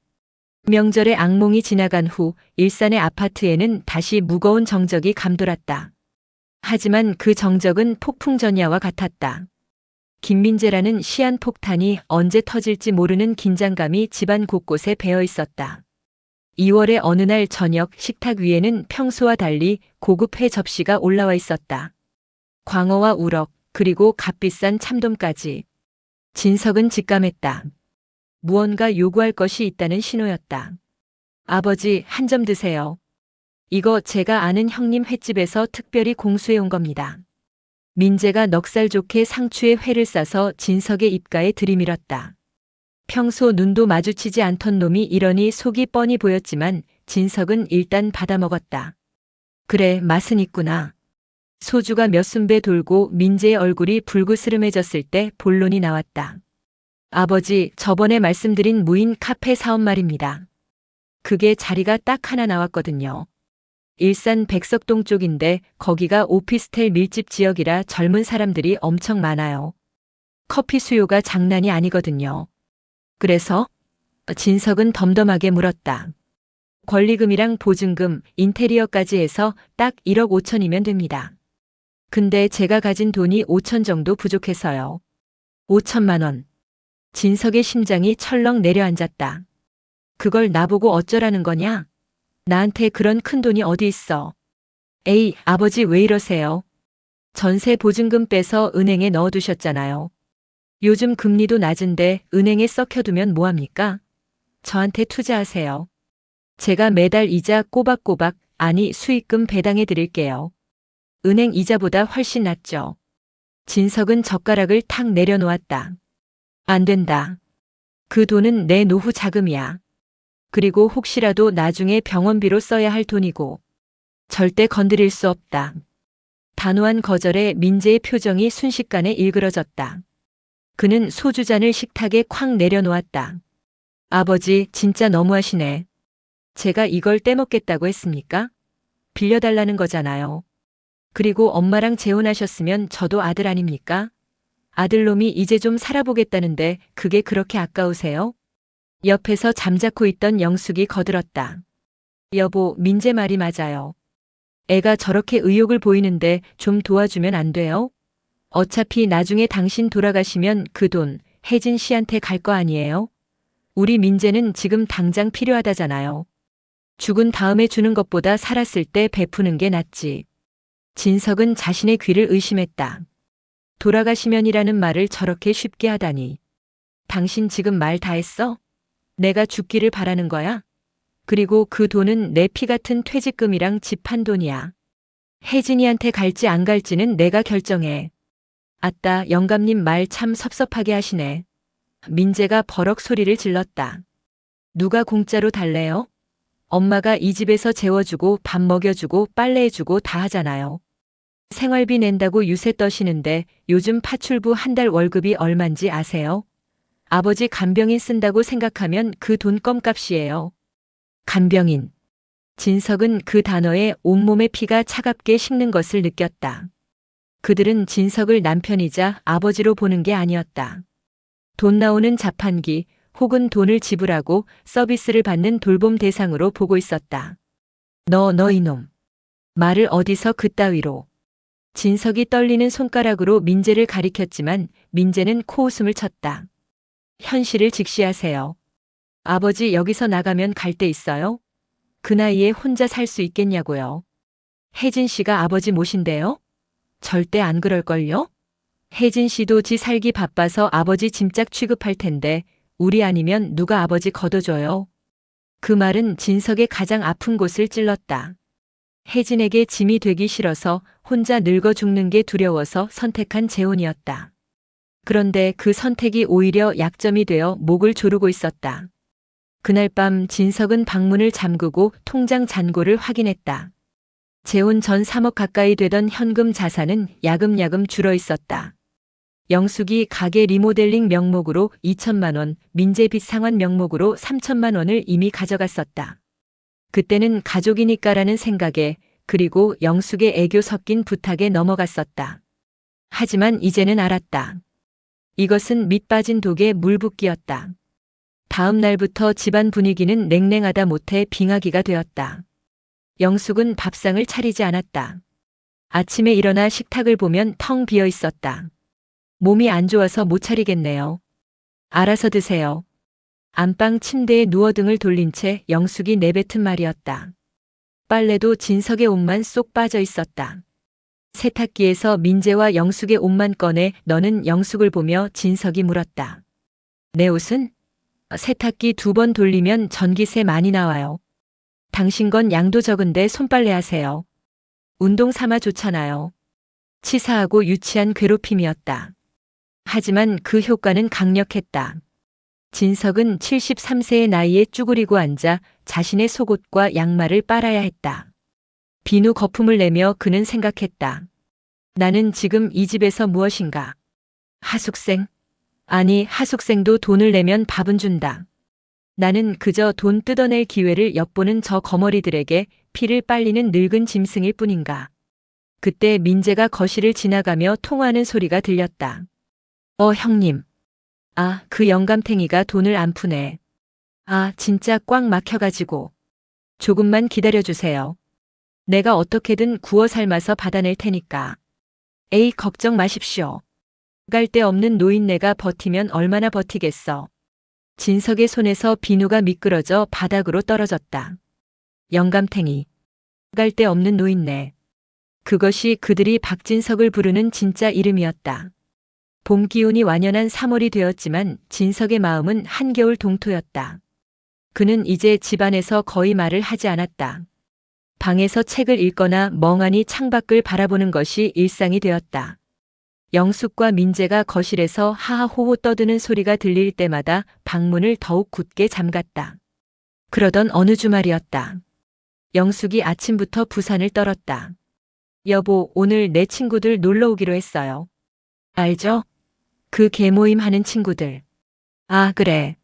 명절의 악몽이 지나간 후 일산의 아파트에는 다시 무거운 정적이 감돌았다. 하지만 그 정적은 폭풍전야와 같았다. 김민재라는 시한폭탄이 언제 터질지 모르는 긴장감이 집안 곳곳에 배어 있었다. 2월의 어느 날 저녁 식탁 위에는 평소와 달리 고급 회 접시가 올라와 있었다. 광어와 우럭, 그리고 값비싼 참돔까지. 진석은 직감했다. 무언가 요구할 것이 있다는 신호였다. 아버지, 한 점 드세요. 이거 제가 아는 형님 횟집에서 특별히 공수해 온 겁니다. 민재가 넉살 좋게 상추에 회를 싸서 진석의 입가에 들이밀었다. 평소 눈도 마주치지 않던 놈이 이러니 속이 뻔히 보였지만 진석은 일단 받아먹었다. 그래, 맛은 있구나. 소주가 몇 순배 돌고 민재의 얼굴이 불그스름해졌을 때 본론이 나왔다. 아버지, 저번에 말씀드린 무인 카페 사업 말입니다. 그게 자리가 딱 하나 나왔거든요. 일산 백석동 쪽인데 거기가 오피스텔 밀집 지역이라 젊은 사람들이 엄청 많아요. 커피 수요가 장난이 아니거든요. 그래서? 진석은 덤덤하게 물었다. 권리금이랑 보증금, 인테리어까지 해서 딱 1억 5천이면 됩니다. 근데 제가 가진 돈이 5천 정도 부족해서요. 5천만 원. 진석의 심장이 철렁 내려앉았다. 그걸 나보고 어쩌라는 거냐? 나한테 그런 큰 돈이 어디 있어. 에이, 아버지 왜 이러세요? 전세 보증금 빼서 은행에 넣어두셨잖아요. 요즘 금리도 낮은데 은행에 썩혀두면 뭐합니까? 저한테 투자하세요. 제가 매달 이자 꼬박꼬박, 아니 수익금 배당해 드릴게요. 은행 이자보다 훨씬 낫죠. 진석은 젓가락을 탁 내려놓았다. 안 된다. 그 돈은 내 노후 자금이야. 그리고 혹시라도 나중에 병원비로 써야 할 돈이고 절대 건드릴 수 없다. 단호한 거절에 민재의 표정이 순식간에 일그러졌다. 그는 소주잔을 식탁에 쾅 내려놓았다. 아버지, 진짜 너무하시네. 제가 이걸 떼먹겠다고 했습니까? 빌려달라는 거잖아요. 그리고 엄마랑 재혼하셨으면 저도 아들 아닙니까? 아들놈이 이제 좀 살아보겠다는데 그게 그렇게 아까우세요? 옆에서 잠자코 있던 영숙이 거들었다. 여보, 민재 말이 맞아요. 애가 저렇게 의욕을 보이는데 좀 도와주면 안 돼요? 어차피 나중에 당신 돌아가시면 그 돈 혜진 씨한테 갈 거 아니에요? 우리 민재는 지금 당장 필요하다잖아요. 죽은 다음에 주는 것보다 살았을 때 베푸는 게 낫지. 진석은 자신의 귀를 의심했다. 돌아가시면이라는 말을 저렇게 쉽게 하다니. 당신 지금 말 다 했어? 내가 죽기를 바라는 거야? 그리고 그 돈은 내 피 같은 퇴직금이랑 집 한 돈이야. 혜진이한테 갈지 안 갈지는 내가 결정해. 아따, 영감님 말 참 섭섭하게 하시네. 민재가 버럭 소리를 질렀다. 누가 공짜로 달래요? 엄마가 이 집에서 재워주고 밥 먹여주고 빨래해주고 다 하잖아요. 생활비 낸다고 유세 떠시는데 요즘 파출부 한 달 월급이 얼만지 아세요? 아버지 간병인 쓴다고 생각하면 그 돈 껌값이에요. 간병인. 진석은 그 단어에 온몸의 피가 차갑게 식는 것을 느꼈다. 그들은 진석을 남편이자 아버지로 보는 게 아니었다. 돈 나오는 자판기 혹은 돈을 지불하고 서비스를 받는 돌봄 대상으로 보고 있었다. 너 이놈. 말을 어디서 그따위로. 진석이 떨리는 손가락으로 민재를 가리켰지만 민재는 코웃음을 쳤다. 현실을 직시하세요. 아버지, 여기서 나가면 갈 데 있어요? 그 나이에 혼자 살 수 있겠냐고요. 혜진 씨가 아버지 모신대요? 절대 안 그럴걸요? 혜진 씨도 지 살기 바빠서 아버지 짐짝 취급할 텐데 우리 아니면 누가 아버지 걷어줘요? 그 말은 진석의 가장 아픈 곳을 찔렀다. 혜진에게 짐이 되기 싫어서 혼자 늙어 죽는 게 두려워서 선택한 재혼이었다. 그런데 그 선택이 오히려 약점이 되어 목을 조르고 있었다. 그날 밤 진석은 방문을 잠그고 통장 잔고를 확인했다. 재혼 전 3억 가까이 되던 현금 자산은 야금야금 줄어 있었다. 영숙이 가게 리모델링 명목으로 2천만 원, 민재 빚 상환 명목으로 3천만 원을 이미 가져갔었다. 그때는 가족이니까라는 생각에, 그리고 영숙의 애교 섞인 부탁에 넘어갔었다. 하지만 이제는 알았다. 이것은 밑 빠진 독에 물 붓기였다. 다음 날부터 집안 분위기는 냉랭하다 못해 빙하기가 되었다. 영숙은 밥상을 차리지 않았다. 아침에 일어나 식탁을 보면 텅 비어 있었다. 몸이 안 좋아서 못 차리겠네요. 알아서 드세요. 안방 침대에 누워 등을 돌린 채 영숙이 내뱉은 말이었다. 빨래도 진석의 옷만 쏙 빠져 있었다. 세탁기에서 민재와 영숙의 옷만 꺼내 너는 영숙을 보며 진석이 물었다. 내 옷은? 세탁기 2번 돌리면 전기세 많이 나와요. 당신 건 양도 적은데 손빨래 하세요. 운동 삼아 좋잖아요. 치사하고 유치한 괴롭힘이었다. 하지만 그 효과는 강력했다. 진석은 73세의 나이에 쭈그리고 앉아 자신의 속옷과 양말을 빨아야 했다. 비누 거품을 내며 그는 생각했다. 나는 지금 이 집에서 무엇인가? 하숙생? 아니, 하숙생도 돈을 내면 밥은 준다. 나는 그저 돈 뜯어낼 기회를 엿보는 저 거머리들에게 피를 빨리는 늙은 짐승일 뿐인가. 그때 민재가 거실을 지나가며 통화하는 소리가 들렸다. 형님. 아, 그 영감탱이가 돈을 안 푸네. 아, 진짜 꽉 막혀가지고. 조금만 기다려주세요. 내가 어떻게든 구워 삶아서 받아낼 테니까. 에이, 걱정 마십시오. 갈 데 없는 노인네가 버티면 얼마나 버티겠어. 진석의 손에서 비누가 미끄러져 바닥으로 떨어졌다. 영감탱이. 갈 데 없는 노인네. 그것이 그들이 박진석을 부르는 진짜 이름이었다. 봄 기운이 완연한 3월이 되었지만 진석의 마음은 한겨울 동토였다. 그는 이제 집안에서 거의 말을 하지 않았다. 방에서 책을 읽거나 멍하니 창밖을 바라보는 것이 일상이 되었다. 영숙과 민재가 거실에서 하하호호 떠드는 소리가 들릴 때마다 방문을 더욱 굳게 잠갔다. 그러던 어느 주말이었다. 영숙이 아침부터 부산을 떨었다. 여보, 오늘 내 친구들 놀러 오기로 했어요. 알죠? 그 개모임 하는 친구들. 아, 그래.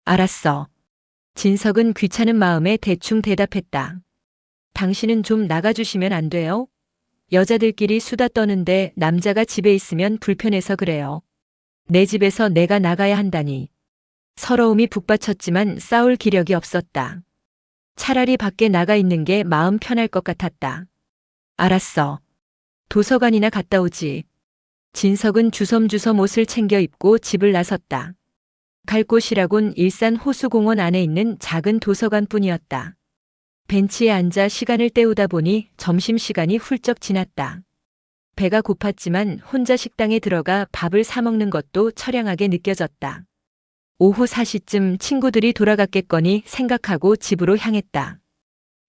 알았어. 진석은 귀찮은 마음에 대충 대답했다. 당신은 좀 나가주시면 안 돼요? 여자들끼리 수다 떠는데 남자가 집에 있으면 불편해서 그래요. 내 집에서 내가 나가야 한다니. 서러움이 북받쳤지만 싸울 기력이 없었다. 차라리 밖에 나가 있는 게 마음 편할 것 같았다. 알았어. 도서관이나 갔다 오지. 진석은 주섬주섬 옷을 챙겨 입고 집을 나섰다. 갈 곳이라곤 일산 호수공원 안에 있는 작은 도서관뿐이었다. 벤치에 앉아 시간을 때우다 보니 점심시간이 훌쩍 지났다. 배가 고팠지만 혼자 식당에 들어가 밥을 사 먹는 것도 처량하게 느껴졌다. 오후 4시쯤 친구들이 돌아갔겠거니 생각하고 집으로 향했다.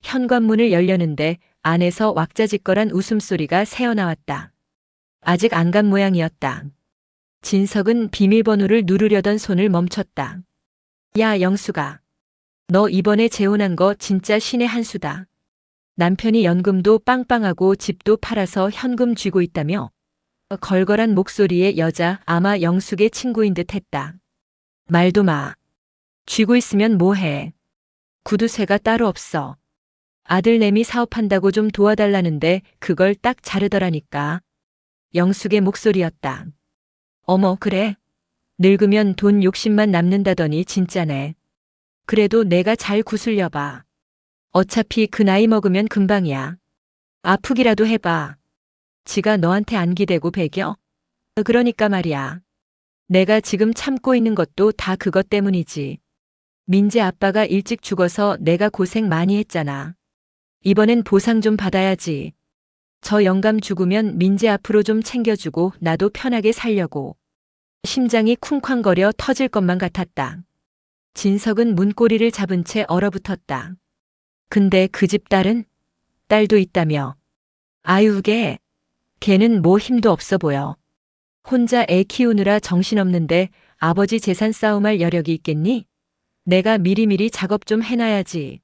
현관문을 열려는데 안에서 왁자지껄한 웃음소리가 새어나왔다. 아직 안 간 모양이었다. 진석은 비밀번호를 누르려던 손을 멈췄다. 야, 영숙아. 너 이번에 재혼한 거 진짜 신의 한 수다. 남편이 연금도 빵빵하고 집도 팔아서 현금 쥐고 있다며? 걸걸한 목소리의 여자, 아마 영숙의 친구인 듯 했다. 말도 마. 쥐고 있으면 뭐해. 구두쇠가 따로 없어. 아들내미 사업한다고 좀 도와달라는데 그걸 딱 자르더라니까. 영숙의 목소리였다. 어머, 그래? 늙으면 돈 욕심만 남는다더니 진짜네. 그래도 내가 잘 구슬려봐. 어차피 그 나이 먹으면 금방이야. 아프기라도 해봐. 지가 너한테 안 기대고 배겨? 그러니까 말이야. 내가 지금 참고 있는 것도 다 그것 때문이지. 민재 아빠가 일찍 죽어서 내가 고생 많이 했잖아. 이번엔 보상 좀 받아야지. 저 영감 죽으면 민재 앞으로 좀 챙겨주고 나도 편하게 살려고. 심장이 쿵쾅거려 터질 것만 같았다. 진석은 문고리를 잡은 채 얼어붙었다. 근데 그 집 딸은? 딸도 있다며. 아유, 걔는 뭐 힘도 없어 보여. 혼자 애 키우느라 정신없는데 아버지 재산 싸움할 여력이 있겠니? 내가 미리미리 작업 좀 해놔야지.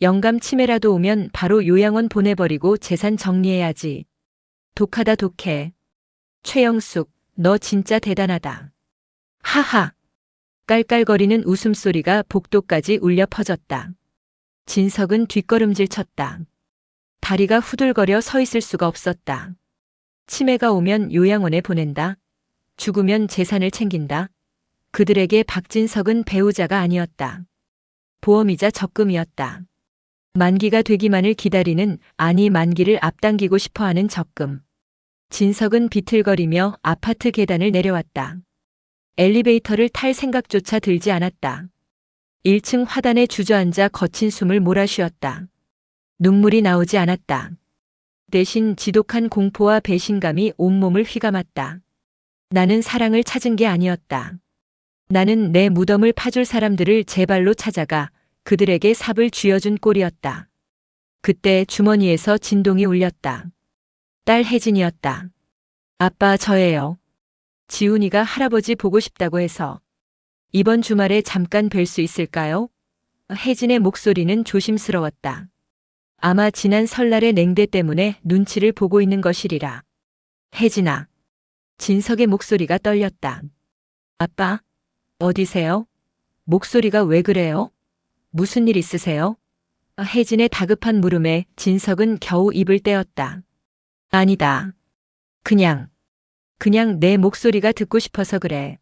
영감 치매라도 오면 바로 요양원 보내버리고 재산 정리해야지. 독하다 독해. 최영숙, 너 진짜 대단하다. 하하. 깔깔거리는 웃음소리가 복도까지 울려 퍼졌다. 진석은 뒷걸음질 쳤다. 다리가 후들거려 서 있을 수가 없었다. 치매가 오면 요양원에 보낸다. 죽으면 재산을 챙긴다. 그들에게 박진석은 배우자가 아니었다. 보험이자 적금이었다. 만기가 되기만을 기다리는, 아니 만기를 앞당기고 싶어하는 적금. 진석은 비틀거리며 아파트 계단을 내려왔다. 엘리베이터를 탈 생각조차 들지 않았다. 1층 화단에 주저앉아 거친 숨을 몰아쉬었다. 눈물이 나오지 않았다. 대신 지독한 공포와 배신감이 온몸을 휘감았다. 나는 사랑을 찾은 게 아니었다. 나는 내 무덤을 파줄 사람들을 제 발로 찾아가 그들에게 삽을 쥐어준 꼴이었다. 그때 주머니에서 진동이 울렸다. 딸 혜진이었다. 아빠, 저예요. 지훈이가 할아버지 보고 싶다고 해서. 이번 주말에 잠깐 뵐 수 있을까요? 혜진의 목소리는 조심스러웠다. 아마 지난 설날의 냉대 때문에 눈치를 보고 있는 것이리라. 혜진아. 진석의 목소리가 떨렸다. 아빠, 어디세요? 목소리가 왜 그래요? 무슨 일 있으세요? 혜진의 다급한 물음에 진석은 겨우 입을 떼었다. 아니다. 그냥 내 목소리가 듣고 싶어서 그래.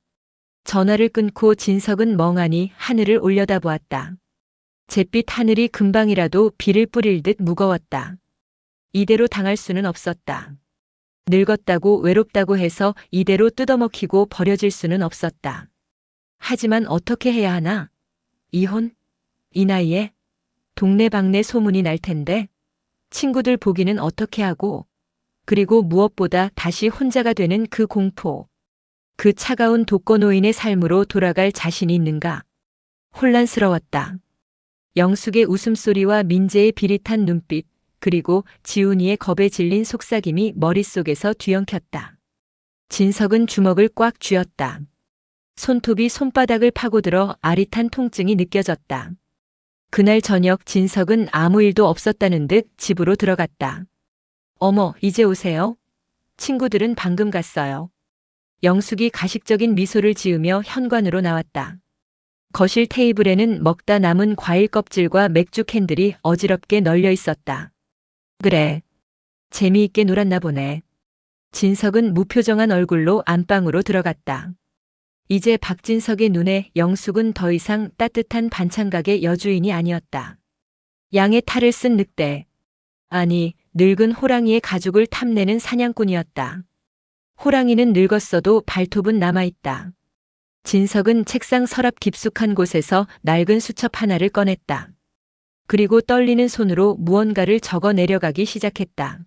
전화를 끊고 진석은 멍하니 하늘을 올려다보았다. 잿빛 하늘이 금방이라도 비를 뿌릴 듯 무거웠다. 이대로 당할 수는 없었다. 늙었다고 외롭다고 해서 이대로 뜯어먹히고 버려질 수는 없었다. 하지만 어떻게 해야 하나? 이혼? 이 나이에? 동네방네 소문이 날 텐데 친구들 보기는 어떻게 하고, 그리고 무엇보다 다시 혼자가 되는 그 공포. 그 차가운 독거노인의 삶으로 돌아갈 자신이 있는가? 혼란스러웠다. 영숙의 웃음소리와 민재의 비릿한 눈빛, 그리고 지훈이의 겁에 질린 속삭임이 머릿속에서 뒤엉켰다. 진석은 주먹을 꽉 쥐었다. 손톱이 손바닥을 파고들어 아릿한 통증이 느껴졌다. 그날 저녁 진석은 아무 일도 없었다는 듯 집으로 들어갔다. 어머, 이제 오세요? 친구들은 방금 갔어요. 영숙이 가식적인 미소를 지으며 현관으로 나왔다. 거실 테이블에는 먹다 남은 과일 껍질과 맥주 캔들이 어지럽게 널려 있었다. 그래. 재미있게 놀았나 보네. 진석은 무표정한 얼굴로 안방으로 들어갔다. 이제 박진석의 눈에 영숙은 더 이상 따뜻한 반찬가게 여주인이 아니었다. 양의 탈을 쓴 늑대. 아니, 늙은 호랑이의 가죽을 탐내는 사냥꾼이었다. 호랑이는 늙었어도 발톱은 남아있다. 진석은 책상 서랍 깊숙한 곳에서 낡은 수첩 하나를 꺼냈다. 그리고 떨리는 손으로 무언가를 적어 내려가기 시작했다.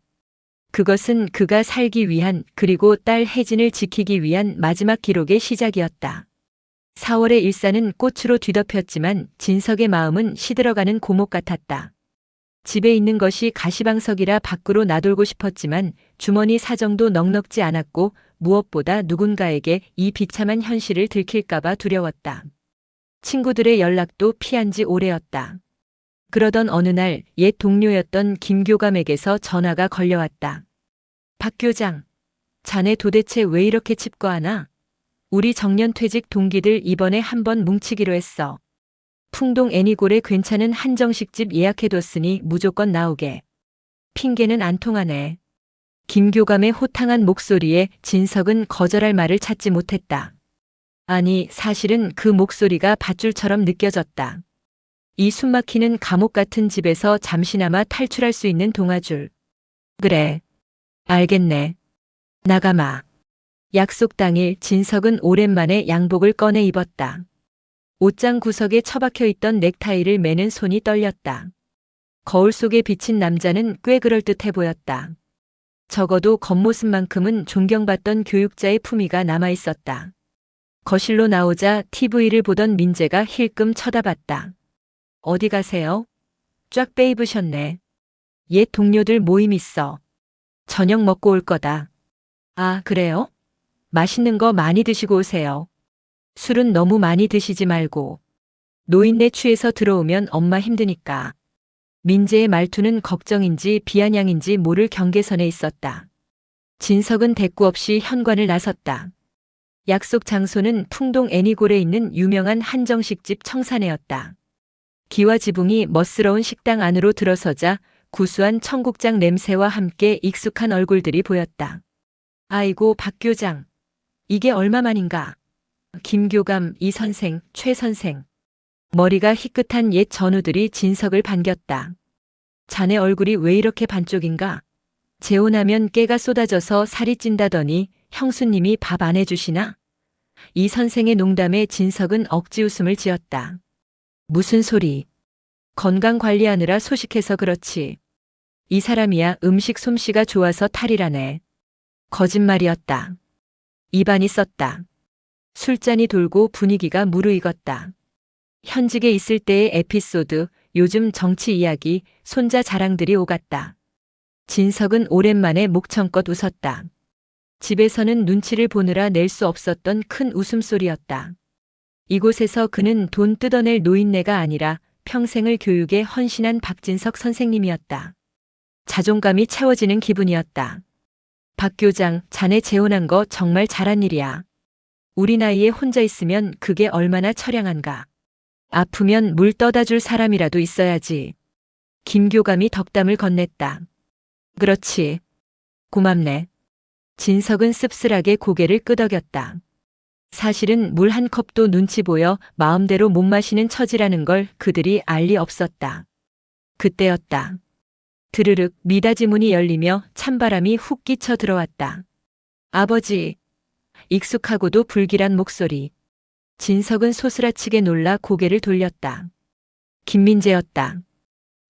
그것은 그가 살기 위한, 그리고 딸 혜진을 지키기 위한 마지막 기록의 시작이었다. 4월의 일사는 꽃으로 뒤덮였지만 진석의 마음은 시들어가는 고목 같았다. 집에 있는 것이 가시방석이라 밖으로 나돌고 싶었지만 주머니 사정도 넉넉지 않았고 무엇보다 누군가에게 이 비참한 현실을 들킬까봐 두려웠다. 친구들의 연락도 피한 지 오래였다. 그러던 어느 날 옛 동료였던 김 교감에게서 전화가 걸려왔다. 박 교장, 자네 도대체 왜 이렇게 칩거하나? 우리 정년퇴직 동기들 이번에 한번 뭉치기로 했어. 풍동 애니골에 괜찮은 한정식집 예약해뒀으니 무조건 나오게. 핑계는 안 통하네. 김교감의 호탕한 목소리에 진석은 거절할 말을 찾지 못했다. 아니, 사실은 그 목소리가 밧줄처럼 느껴졌다. 이 숨막히는 감옥 같은 집에서 잠시나마 탈출할 수 있는 동아줄. 그래. 알겠네. 나가마. 약속 당일 진석은 오랜만에 양복을 꺼내 입었다. 옷장 구석에 처박혀 있던 넥타이를 매는 손이 떨렸다. 거울 속에 비친 남자는 꽤 그럴듯해 보였다. 적어도 겉모습만큼은 존경받던 교육자의 품위가 남아 있었다. 거실로 나오자 TV를 보던 민재가 힐끔 쳐다봤다. 어디 가세요? 쫙 빼입으셨네. 옛 동료들 모임 있어. 저녁 먹고 올 거다. 아, 그래요? 맛있는 거 많이 드시고 오세요. 술은 너무 많이 드시지 말고. 노인네 취해서 들어오면 엄마 힘드니까. 민재의 말투는 걱정인지 비아냥인지 모를 경계선에 있었다. 진석은 대꾸 없이 현관을 나섰다. 약속 장소는 풍동 애니골에 있는 유명한 한정식집 청사네였다. 기와 지붕이 멋스러운 식당 안으로 들어서자 구수한 청국장 냄새와 함께 익숙한 얼굴들이 보였다. 아이고, 박 교장. 이게 얼마만인가? 김 교감, 이 선생, 최 선생. 머리가 희끗한 옛 전우들이 진석을 반겼다. 자네 얼굴이 왜 이렇게 반쪽인가? 재혼하면 깨가 쏟아져서 살이 찐다더니 형수님이 밥 안 해주시나? 이 선생의 농담에 진석은 억지 웃음을 지었다. 무슨 소리? 건강 관리하느라 소식해서 그렇지. 이 사람이야 음식 솜씨가 좋아서 탈이라네. 거짓말이었다. 입안이 썼다. 술잔이 돌고 분위기가 무르익었다. 현직에 있을 때의 에피소드, 요즘 정치 이야기, 손자 자랑들이 오갔다. 진석은 오랜만에 목청껏 웃었다. 집에서는 눈치를 보느라 낼 수 없었던 큰 웃음소리였다. 이곳에서 그는 돈 뜯어낼 노인네가 아니라 평생을 교육에 헌신한 박진석 선생님이었다. 자존감이 채워지는 기분이었다. 박 교장, 자네 재혼한 거 정말 잘한 일이야. 우리 나이에 혼자 있으면 그게 얼마나 처량한가. 아프면 물 떠다 줄 사람이라도 있어야지. 김 교감이 덕담을 건넸다. 그렇지. 고맙네. 진석은 씁쓸하게 고개를 끄덕였다. 사실은 물 한 컵도 눈치 보여 마음대로 못 마시는 처지라는 걸 그들이 알 리 없었다. 그때였다. 드르륵 미닫이 문이 열리며 찬바람이 훅 끼쳐 들어왔다. 아버지. 익숙하고도 불길한 목소리. 진석은 소스라치게 놀라 고개를 돌렸다. 김민재였다.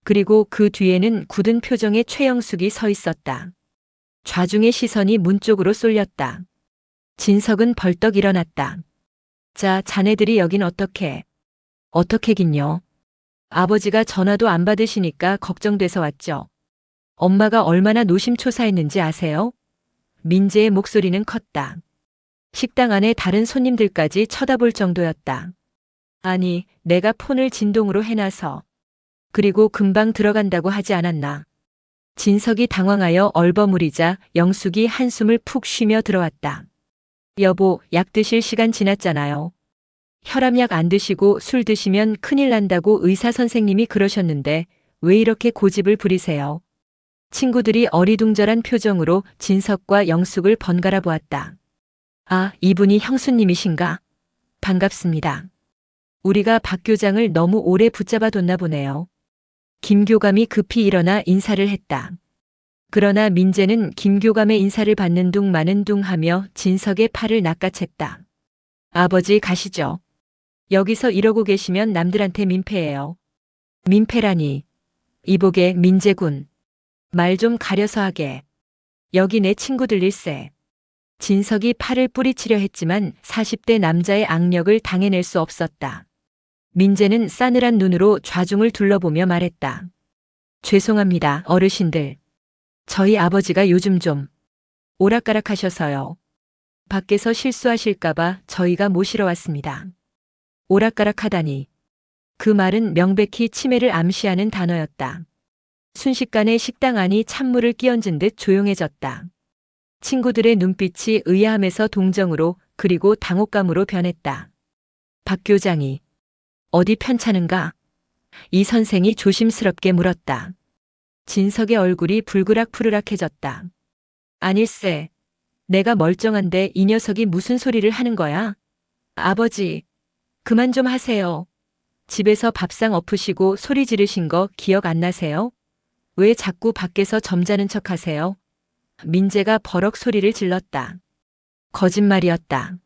그리고 그 뒤에는 굳은 표정의 최영숙이 서 있었다. 좌중의 시선이 문 쪽으로 쏠렸다. 진석은 벌떡 일어났다. 자, 자네들이 여긴 어떻게? 어떻게긴요? 아버지가 전화도 안 받으시니까 걱정돼서 왔죠. 엄마가 얼마나 노심초사했는지 아세요? 민재의 목소리는 컸다. 식당 안에 다른 손님들까지 쳐다볼 정도였다. 아니, 내가 폰을 진동으로 해놔서. 그리고 금방 들어간다고 하지 않았나. 진석이 당황하여 얼버무리자 영숙이 한숨을 푹 쉬며 들어왔다. 여보, 약 드실 시간 지났잖아요. 혈압약 안 드시고 술 드시면 큰일 난다고 의사 선생님이 그러셨는데 왜 이렇게 고집을 부리세요? 친구들이 어리둥절한 표정으로 진석과 영숙을 번갈아 보았다. 아, 이분이 형수님이신가? 반갑습니다. 우리가 박 교장을 너무 오래 붙잡아 뒀나 보네요. 김 교감이 급히 일어나 인사를 했다. 그러나 민재는 김 교감의 인사를 받는 둥 마는 둥 하며 진석의 팔을 낚아챘다. 아버지 가시죠. 여기서 이러고 계시면 남들한테 민폐예요. 민폐라니. 이보게 민재군. 말 좀 가려서 하게. 여기 내 친구들일세. 진석이 팔을 뿌리치려 했지만 40대 남자의 악력을 당해낼 수 없었다. 민재는 싸늘한 눈으로 좌중을 둘러보며 말했다. 죄송합니다, 어르신들. 저희 아버지가 요즘 좀 오락가락하셔서요. 밖에서 실수하실까봐 저희가 모시러 왔습니다. 오락가락하다니. 그 말은 명백히 치매를 암시하는 단어였다. 순식간에 식당 안이 찬물을 끼얹은 듯 조용해졌다. 친구들의 눈빛이 의아함에서 동정으로 그리고 당혹감으로 변했다. 박 교장이 어디 편찮은가? 이 선생이 조심스럽게 물었다. 진석의 얼굴이 불그락푸르락해졌다. 아닐세. 내가 멀쩡한데 이 녀석이 무슨 소리를 하는 거야? 아버지, 그만 좀 하세요. 집에서 밥상 엎으시고 소리 지르신 거 기억 안 나세요? 왜 자꾸 밖에서 점잖은 척 하세요? 민재가 버럭 소리를 질렀다. 거짓말이었다.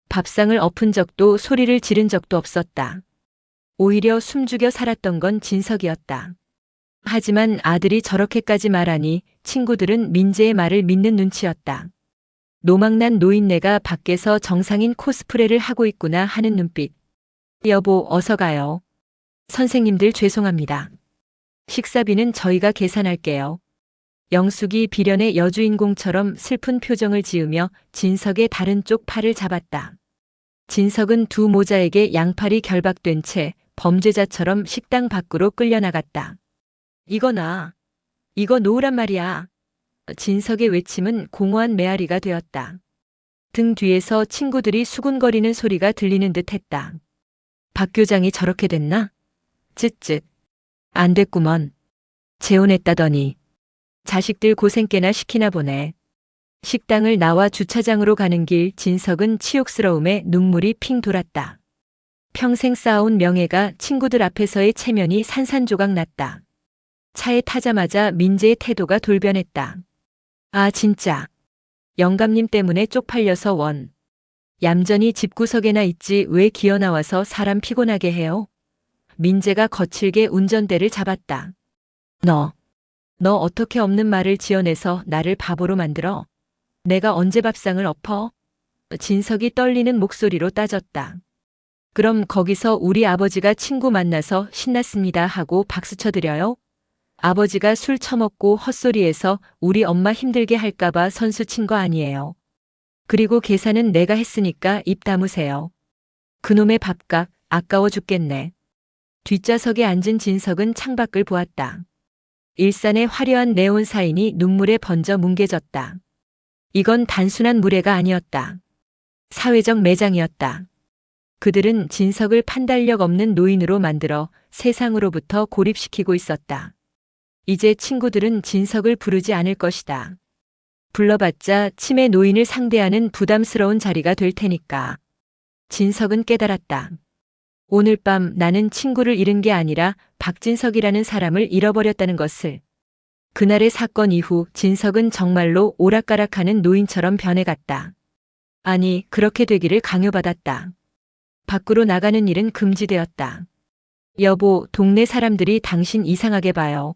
밥상을 엎은 적도 소리를 지른 적도 없었다. 오히려 숨죽여 살았던 건 진석이었다. 하지만 아들이 저렇게까지 말하니 친구들은 민재의 말을 믿는 눈치였다. 노망난 노인네가 밖에서 정상인 코스프레를 하고 있구나 하는 눈빛. 여보, 어서 가요. 선생님들 죄송합니다. 식사비는 저희가 계산할게요. 영숙이 비련의 여주인공처럼 슬픈 표정을 지으며 진석의 다른 쪽 팔을 잡았다. 진석은 두 모자에게 양팔이 결박된 채 범죄자처럼 식당 밖으로 끌려나갔다. 이거 놓으란 말이야. 진석의 외침은 공허한 메아리가 되었다. 등 뒤에서 친구들이 수군거리는 소리가 들리는 듯 했다. 박 교장이 저렇게 됐나? 쯧쯧. 안 됐구먼. 재혼했다더니. 자식들 고생 꽤나 시키나 보네. 식당을 나와 주차장으로 가는 길 진석은 치욕스러움에 눈물이 핑 돌았다. 평생 쌓아온 명예가 친구들 앞에서의 체면이 산산조각 났다. 차에 타자마자 민재의 태도가 돌변했다. 아 진짜. 영감님 때문에 쪽팔려서 원. 얌전히 집구석에나 있지 왜 기어나와서 사람 피곤하게 해요? 민재가 거칠게 운전대를 잡았다. 너 어떻게 없는 말을 지어내서 나를 바보로 만들어? 내가 언제 밥상을 엎어? 진석이 떨리는 목소리로 따졌다. 그럼 거기서 우리 아버지가 친구 만나서 신났습니다 하고 박수 쳐드려요? 아버지가 술 처먹고 헛소리해서 우리 엄마 힘들게 할까봐 선수 친 거 아니에요. 그리고 계산은 내가 했으니까 입 다무세요. 그놈의 밥값 아까워 죽겠네. 뒷좌석에 앉은 진석은 창밖을 보았다. 일산의 화려한 네온 사인이 눈물에 번져 뭉개졌다. 이건 단순한 무례가 아니었다. 사회적 매장이었다. 그들은 진석을 판단력 없는 노인으로 만들어 세상으로부터 고립시키고 있었다. 이제 친구들은 진석을 부르지 않을 것이다. 불러봤자 치매 노인을 상대하는 부담스러운 자리가 될 테니까. 진석은 깨달았다. 오늘 밤 나는 친구를 잃은 게 아니라 박진석이라는 사람을 잃어버렸다는 것을. 그날의 사건 이후 진석은 정말로 오락가락하는 노인처럼 변해갔다. 아니, 그렇게 되기를 강요받았다. 밖으로 나가는 일은 금지되었다. 여보, 동네 사람들이 당신 이상하게 봐요.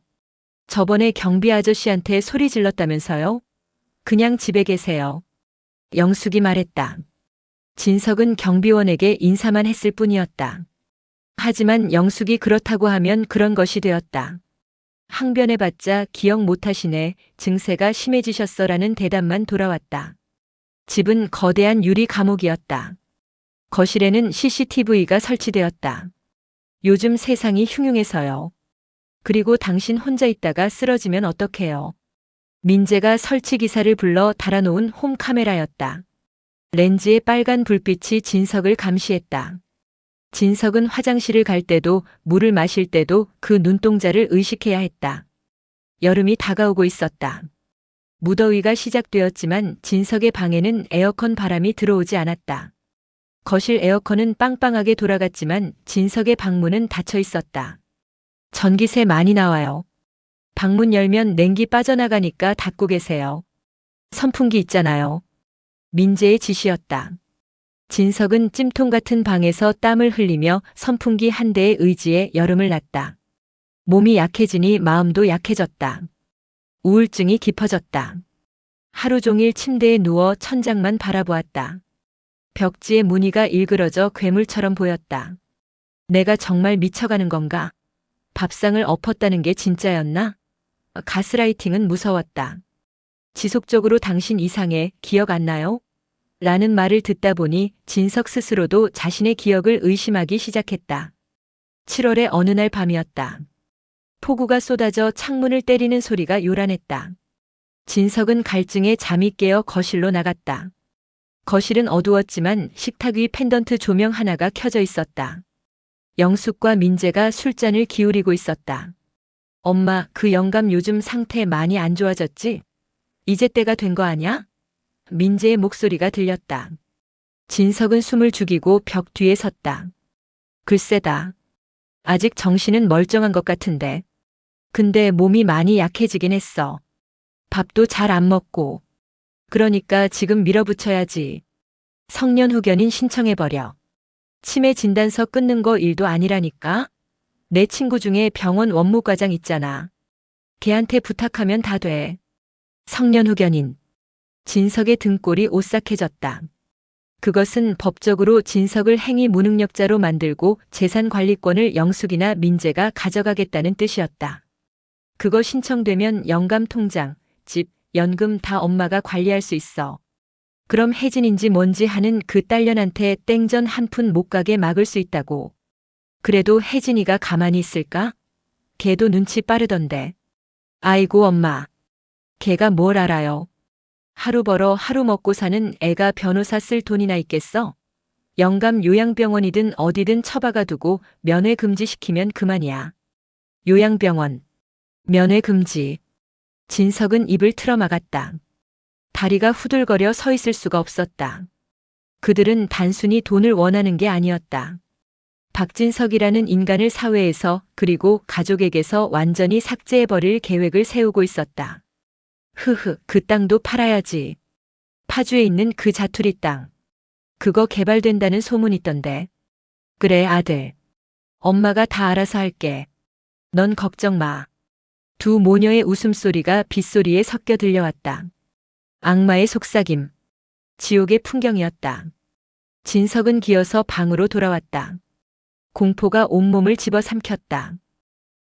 저번에 경비 아저씨한테 소리 질렀다면서요? 그냥 집에 계세요. 영숙이 말했다. 진석은 경비원에게 인사만 했을 뿐이었다. 하지만 영숙이 그렇다고 하면 그런 것이 되었다. 항변해봤자 기억 못하시네, 증세가 심해지셨어라는 대답만 돌아왔다. 집은 거대한 유리 감옥이었다. 거실에는 CCTV가 설치되었다. 요즘 세상이 흉흉해서요. 그리고 당신 혼자 있다가 쓰러지면 어떡해요. 민재가 설치 기사를 불러 달아놓은 홈카메라였다. 렌즈의 빨간 불빛이 진석을 감시했다. 진석은 화장실을 갈 때도 물을 마실 때도 그 눈동자를 의식해야 했다. 여름이 다가오고 있었다. 무더위가 시작되었지만 진석의 방에는 에어컨 바람이 들어오지 않았다. 거실 에어컨은 빵빵하게 돌아갔지만 진석의 방문은 닫혀 있었다. 전기세 많이 나와요. 방문 열면 냉기 빠져나가니까 닫고 계세요. 선풍기 있잖아요. 민재의 지시였다. 진석은 찜통 같은 방에서 땀을 흘리며 선풍기 한 대의 의지에 여름을 났다. 몸이 약해지니 마음도 약해졌다. 우울증이 깊어졌다. 하루 종일 침대에 누워 천장만 바라보았다. 벽지의 무늬가 일그러져 괴물처럼 보였다. 내가 정말 미쳐가는 건가? 밥상을 엎었다는 게 진짜였나? 가스라이팅은 무서웠다. 지속적으로 당신 이상해, 기억 안 나요? 라는 말을 듣다 보니 진석 스스로도 자신의 기억을 의심하기 시작했다. 7월의 어느 날 밤이었다. 폭우가 쏟아져 창문을 때리는 소리가 요란했다. 진석은 갈증에 잠이 깨어 거실로 나갔다. 거실은 어두웠지만 식탁 위 펜던트 조명 하나가 켜져 있었다. 영숙과 민재가 술잔을 기울이고 있었다. 엄마, 그 영감 요즘 상태 많이 안 좋아졌지? 이제 때가 된 거 아냐? 민재의 목소리가 들렸다. 진석은 숨을 죽이고 벽 뒤에 섰다. 글쎄다. 아직 정신은 멀쩡한 것 같은데. 근데 몸이 많이 약해지긴 했어. 밥도 잘 안 먹고. 그러니까 지금 밀어붙여야지. 성년 후견인 신청해버려. 치매 진단서 끊는 거 일도 아니라니까. 내 친구 중에 병원 원무과장 있잖아. 걔한테 부탁하면 다 돼. 성년 후견인. 진석의 등골이 오싹해졌다. 그것은 법적으로 진석을 행위 무능력자로 만들고 재산 관리권을 영숙이나 민재가 가져가겠다는 뜻이었다. 그거 신청되면 영감 통장, 집, 연금 다 엄마가 관리할 수 있어. 그럼 혜진인지 뭔지 하는 그 딸년한테 땡전 한 푼 못 가게 막을 수 있다고. 그래도 혜진이가 가만히 있을까? 걔도 눈치 빠르던데. 아이고 엄마. 걔가 뭘 알아요. 하루 벌어 하루 먹고 사는 애가 변호사 쓸 돈이나 있겠어? 영감 요양병원이든 어디든 처박아 두고 면회 금지시키면 그만이야. 요양병원. 면회 금지. 진석은 입을 틀어막았다. 다리가 후들거려 서 있을 수가 없었다. 그들은 단순히 돈을 원하는 게 아니었다. 박진석이라는 인간을 사회에서 그리고 가족에게서 완전히 삭제해버릴 계획을 세우고 있었다. 그 땅도 팔아야지. 파주에 있는 그 자투리 땅. 그거 개발된다는 소문 있던데. 그래 아들. 엄마가 다 알아서 할게. 넌 걱정 마. 두 모녀의 웃음소리가 빗소리에 섞여 들려왔다. 악마의 속삭임. 지옥의 풍경이었다. 진석은 기어서 방으로 돌아왔다. 공포가 온몸을 집어삼켰다.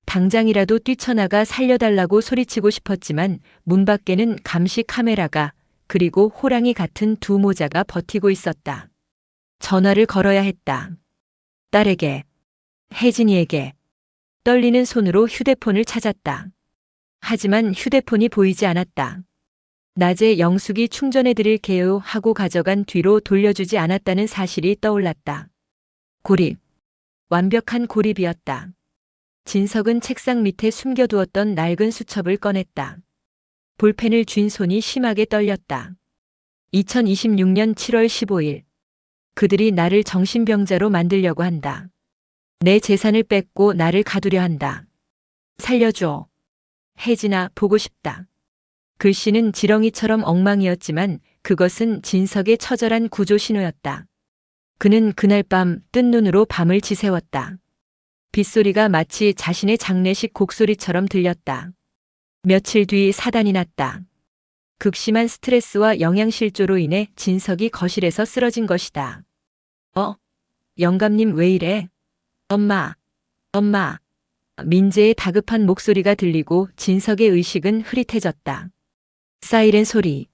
당장이라도 뛰쳐나가 살려달라고 소리치고 싶었지만 문 밖에는 감시 카메라가 그리고 호랑이 같은 두 모자가 버티고 있었다. 전화를 걸어야 했다. 딸에게, 혜진이에게. 떨리는 손으로 휴대폰을 찾았다. 하지만 휴대폰이 보이지 않았다. 낮에 영숙이 충전해드릴게요 하고 가져간 뒤로 돌려주지 않았다는 사실이 떠올랐다. 고립. 완벽한 고립이었다. 진석은 책상 밑에 숨겨두었던 낡은 수첩을 꺼냈다. 볼펜을 쥔 손이 심하게 떨렸다. 2026년 7월 15일. 그들이 나를 정신병자로 만들려고 한다. 내 재산을 뺏고 나를 가두려 한다. 살려줘. 혜진아, 보고 싶다. 글씨는 지렁이처럼 엉망이었지만 그것은 진석의 처절한 구조 신호였다. 그는 그날 밤 뜬 눈으로 밤을 지새웠다. 빗소리가 마치 자신의 장례식 곡소리처럼 들렸다. 며칠 뒤 사단이 났다. 극심한 스트레스와 영양실조로 인해 진석이 거실에서 쓰러진 것이다. 영감님 왜 이래? 엄마. 민재의 다급한 목소리가 들리고 진석의 의식은 흐릿해졌다. 사이렌 소리.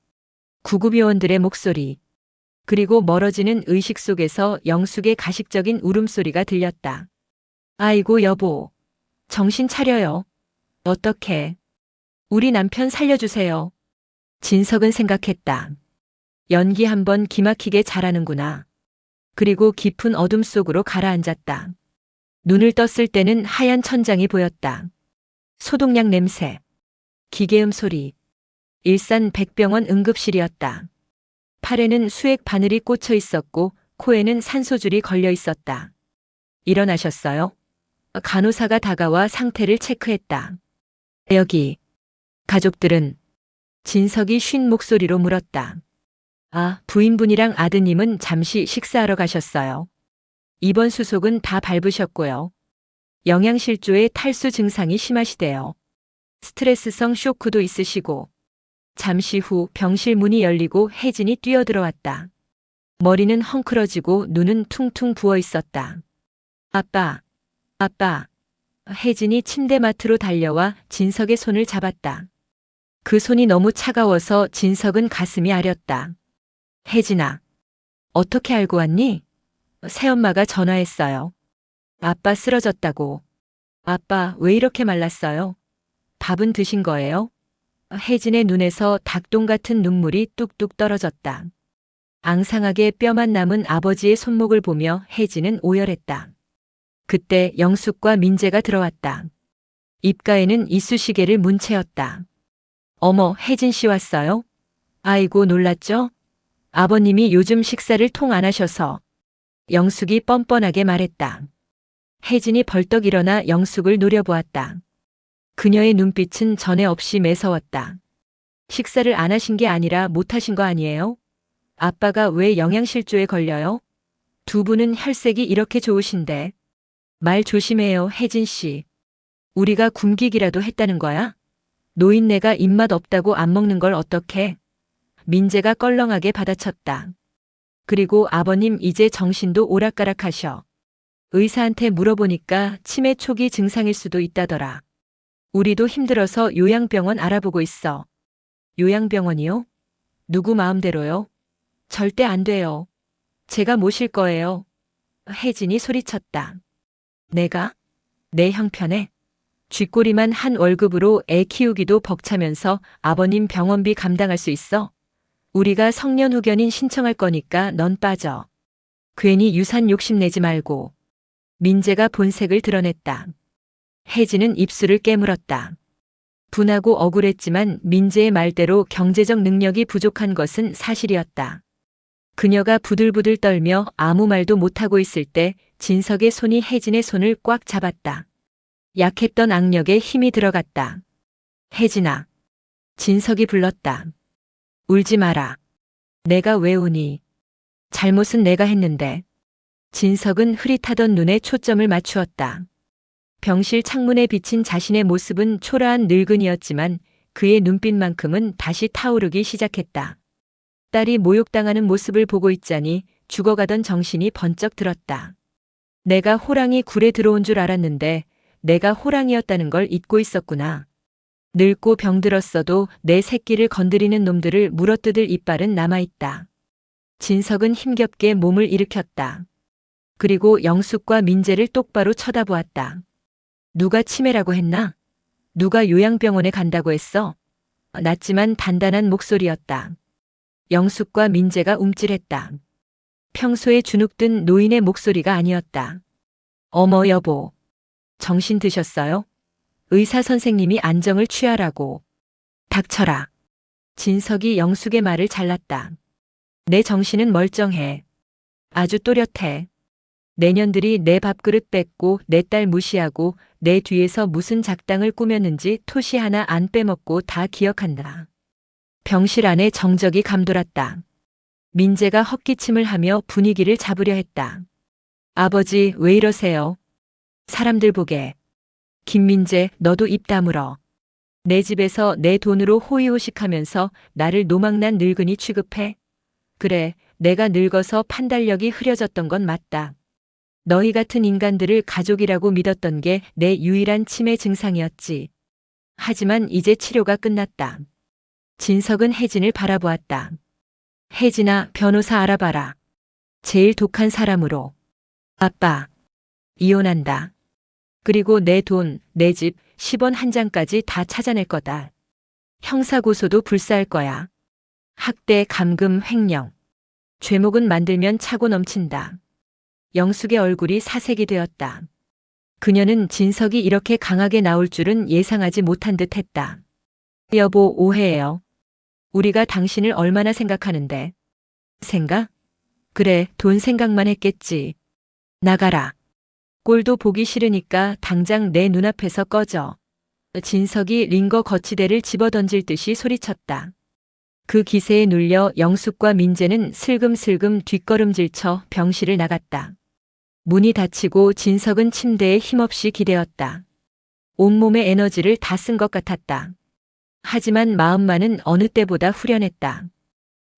구급요원들의 목소리. 그리고 멀어지는 의식 속에서 영숙의 가식적인 울음소리가 들렸다. 아이고 여보. 정신 차려요. 어떡해. 우리 남편 살려주세요. 진석은 생각했다. 연기 한번 기막히게 잘하는구나. 그리고 깊은 어둠 속으로 가라앉았다. 눈을 떴을 때는 하얀 천장이 보였다. 소독약 냄새. 기계음 소리. 일산 백병원 응급실이었다. 팔에는 수액 바늘이 꽂혀 있었고 코에는 산소줄이 걸려 있었다. 일어나셨어요? 간호사가 다가와 상태를 체크했다. 여기. 가족들은? 진석이 쉰 목소리로 물었다. 부인분이랑 아드님은 잠시 식사하러 가셨어요. 입원 수속은 다 밟으셨고요. 영양실조에 탈수 증상이 심하시대요. 스트레스성 쇼크도 있으시고. 잠시 후 병실 문이 열리고 혜진이 뛰어들어왔다. 머리는 헝클어지고 눈은 퉁퉁 부어 있었다. 아빠. 혜진이 침대맡으로 달려와 진석의 손을 잡았다. 그 손이 너무 차가워서 진석은 가슴이 아렸다. 혜진아. 어떻게 알고 왔니? 새엄마가 전화했어요. 아빠 쓰러졌다고. 아빠 왜 이렇게 말랐어요? 밥은 드신 거예요? 혜진의 눈에서 닭똥 같은 눈물이 뚝뚝 떨어졌다. 앙상하게 뼈만 남은 아버지의 손목을 보며 혜진은 오열했다. 그때 영숙과 민재가 들어왔다. 입가에는 이쑤시개를 문 채였다. 어머, 혜진 씨 왔어요? 아이고 놀랐죠? 아버님이 요즘 식사를 통 안 하셔서. 영숙이 뻔뻔하게 말했다. 혜진이 벌떡 일어나 영숙을 노려보았다. 그녀의 눈빛은 전에 없이 매서웠다. 식사를 안 하신 게 아니라 못 하신 거 아니에요? 아빠가 왜 영양실조에 걸려요? 두 분은 혈색이 이렇게 좋으신데. 말 조심해요, 혜진 씨. 우리가 굶기기라도 했다는 거야? 노인네가 입맛 없다고 안 먹는 걸 어떡해? 민재가 껄렁하게 받아쳤다. 그리고 아버님 이제 정신도 오락가락하셔. 의사한테 물어보니까 치매 초기 증상일 수도 있다더라. 우리도 힘들어서 요양병원 알아보고 있어. 요양병원이요? 누구 마음대로요? 절대 안 돼요. 제가 모실 거예요. 혜진이 소리쳤다. 내가? 내 형편에? 쥐꼬리만 한 월급으로 애 키우기도 벅차면서 아버님 병원비 감당할 수 있어? 우리가 성년후견인 신청할 거니까 넌 빠져. 괜히 유산 욕심내지 말고. 민재가 본색을 드러냈다. 혜진은 입술을 깨물었다. 분하고 억울했지만 민재의 말대로 경제적 능력이 부족한 것은 사실이었다. 그녀가 부들부들 떨며 아무 말도 못하고 있을 때 진석의 손이 혜진의 손을 꽉 잡았다. 약했던 악력에 힘이 들어갔다. 혜진아. 진석이 불렀다. 울지 마라. 내가 왜 우니? 잘못은 내가 했는데. 진석은 흐릿하던 눈에 초점을 맞추었다. 병실 창문에 비친 자신의 모습은 초라한 늙은이였지만 그의 눈빛만큼은 다시 타오르기 시작했다. 딸이 모욕당하는 모습을 보고 있자니 죽어가던 정신이 번쩍 들었다. 내가 호랑이 굴에 들어온 줄 알았는데 내가 호랑이였다는 걸 잊고 있었구나. 늙고 병들었어도 내 새끼를 건드리는 놈들을 물어뜯을 이빨은 남아있다. 진석은 힘겹게 몸을 일으켰다. 그리고 영숙과 민재를 똑바로 쳐다보았다. 누가 치매라고 했나? 누가 요양병원에 간다고 했어? 낮지만 단단한 목소리였다. 영숙과 민재가 움찔했다. 평소에 주눅든 노인의 목소리가 아니었다. 어머 여보. 정신 드셨어요? 의사 선생님이 안정을 취하라고. 닥쳐라. 진석이 영숙의 말을 잘랐다. 내 정신은 멀쩡해. 아주 또렷해. 내년들이 내 밥그릇 뺏고 내 딸 무시하고 내 뒤에서 무슨 작당을 꾸몄는지 토시 하나 안 빼먹고 다 기억한다. 병실 안에 정적이 감돌았다. 민재가 헛기침을 하며 분위기를 잡으려 했다. 아버지 왜 이러세요? 사람들 보게. 김민재 너도 입 다물어. 내 집에서 내 돈으로 호의호식하면서 나를 노망난 늙은이 취급해? 그래, 내가 늙어서 판단력이 흐려졌던 건 맞다. 너희 같은 인간들을 가족이라고 믿었던 게 내 유일한 치매 증상이었지. 하지만 이제 치료가 끝났다. 진석은 혜진을 바라보았다. 혜진아, 변호사 알아봐라. 제일 독한 사람으로. 아빠, 이혼한다. 그리고 내 돈, 내 집, 10원 한 장까지 다 찾아낼 거다. 형사고소도 불사할 거야. 학대, 감금, 횡령. 죄목은 만들면 차고 넘친다. 영숙의 얼굴이 사색이 되었다. 그녀는 진석이 이렇게 강하게 나올 줄은 예상하지 못한 듯 했다. 여보, 오해해요. 우리가 당신을 얼마나 생각하는데. 생각? 그래, 돈 생각만 했겠지. 나가라. 꼴도 보기 싫으니까 당장 내 눈앞에서 꺼져. 진석이 링거 거치대를 집어던질 듯이 소리쳤다. 그 기세에 눌려 영숙과 민재는 슬금슬금 뒷걸음질쳐 병실을 나갔다. 문이 닫히고 진석은 침대에 힘없이 기대었다. 온몸의 에너지를 다 쓴 것 같았다. 하지만 마음만은 어느 때보다 후련했다.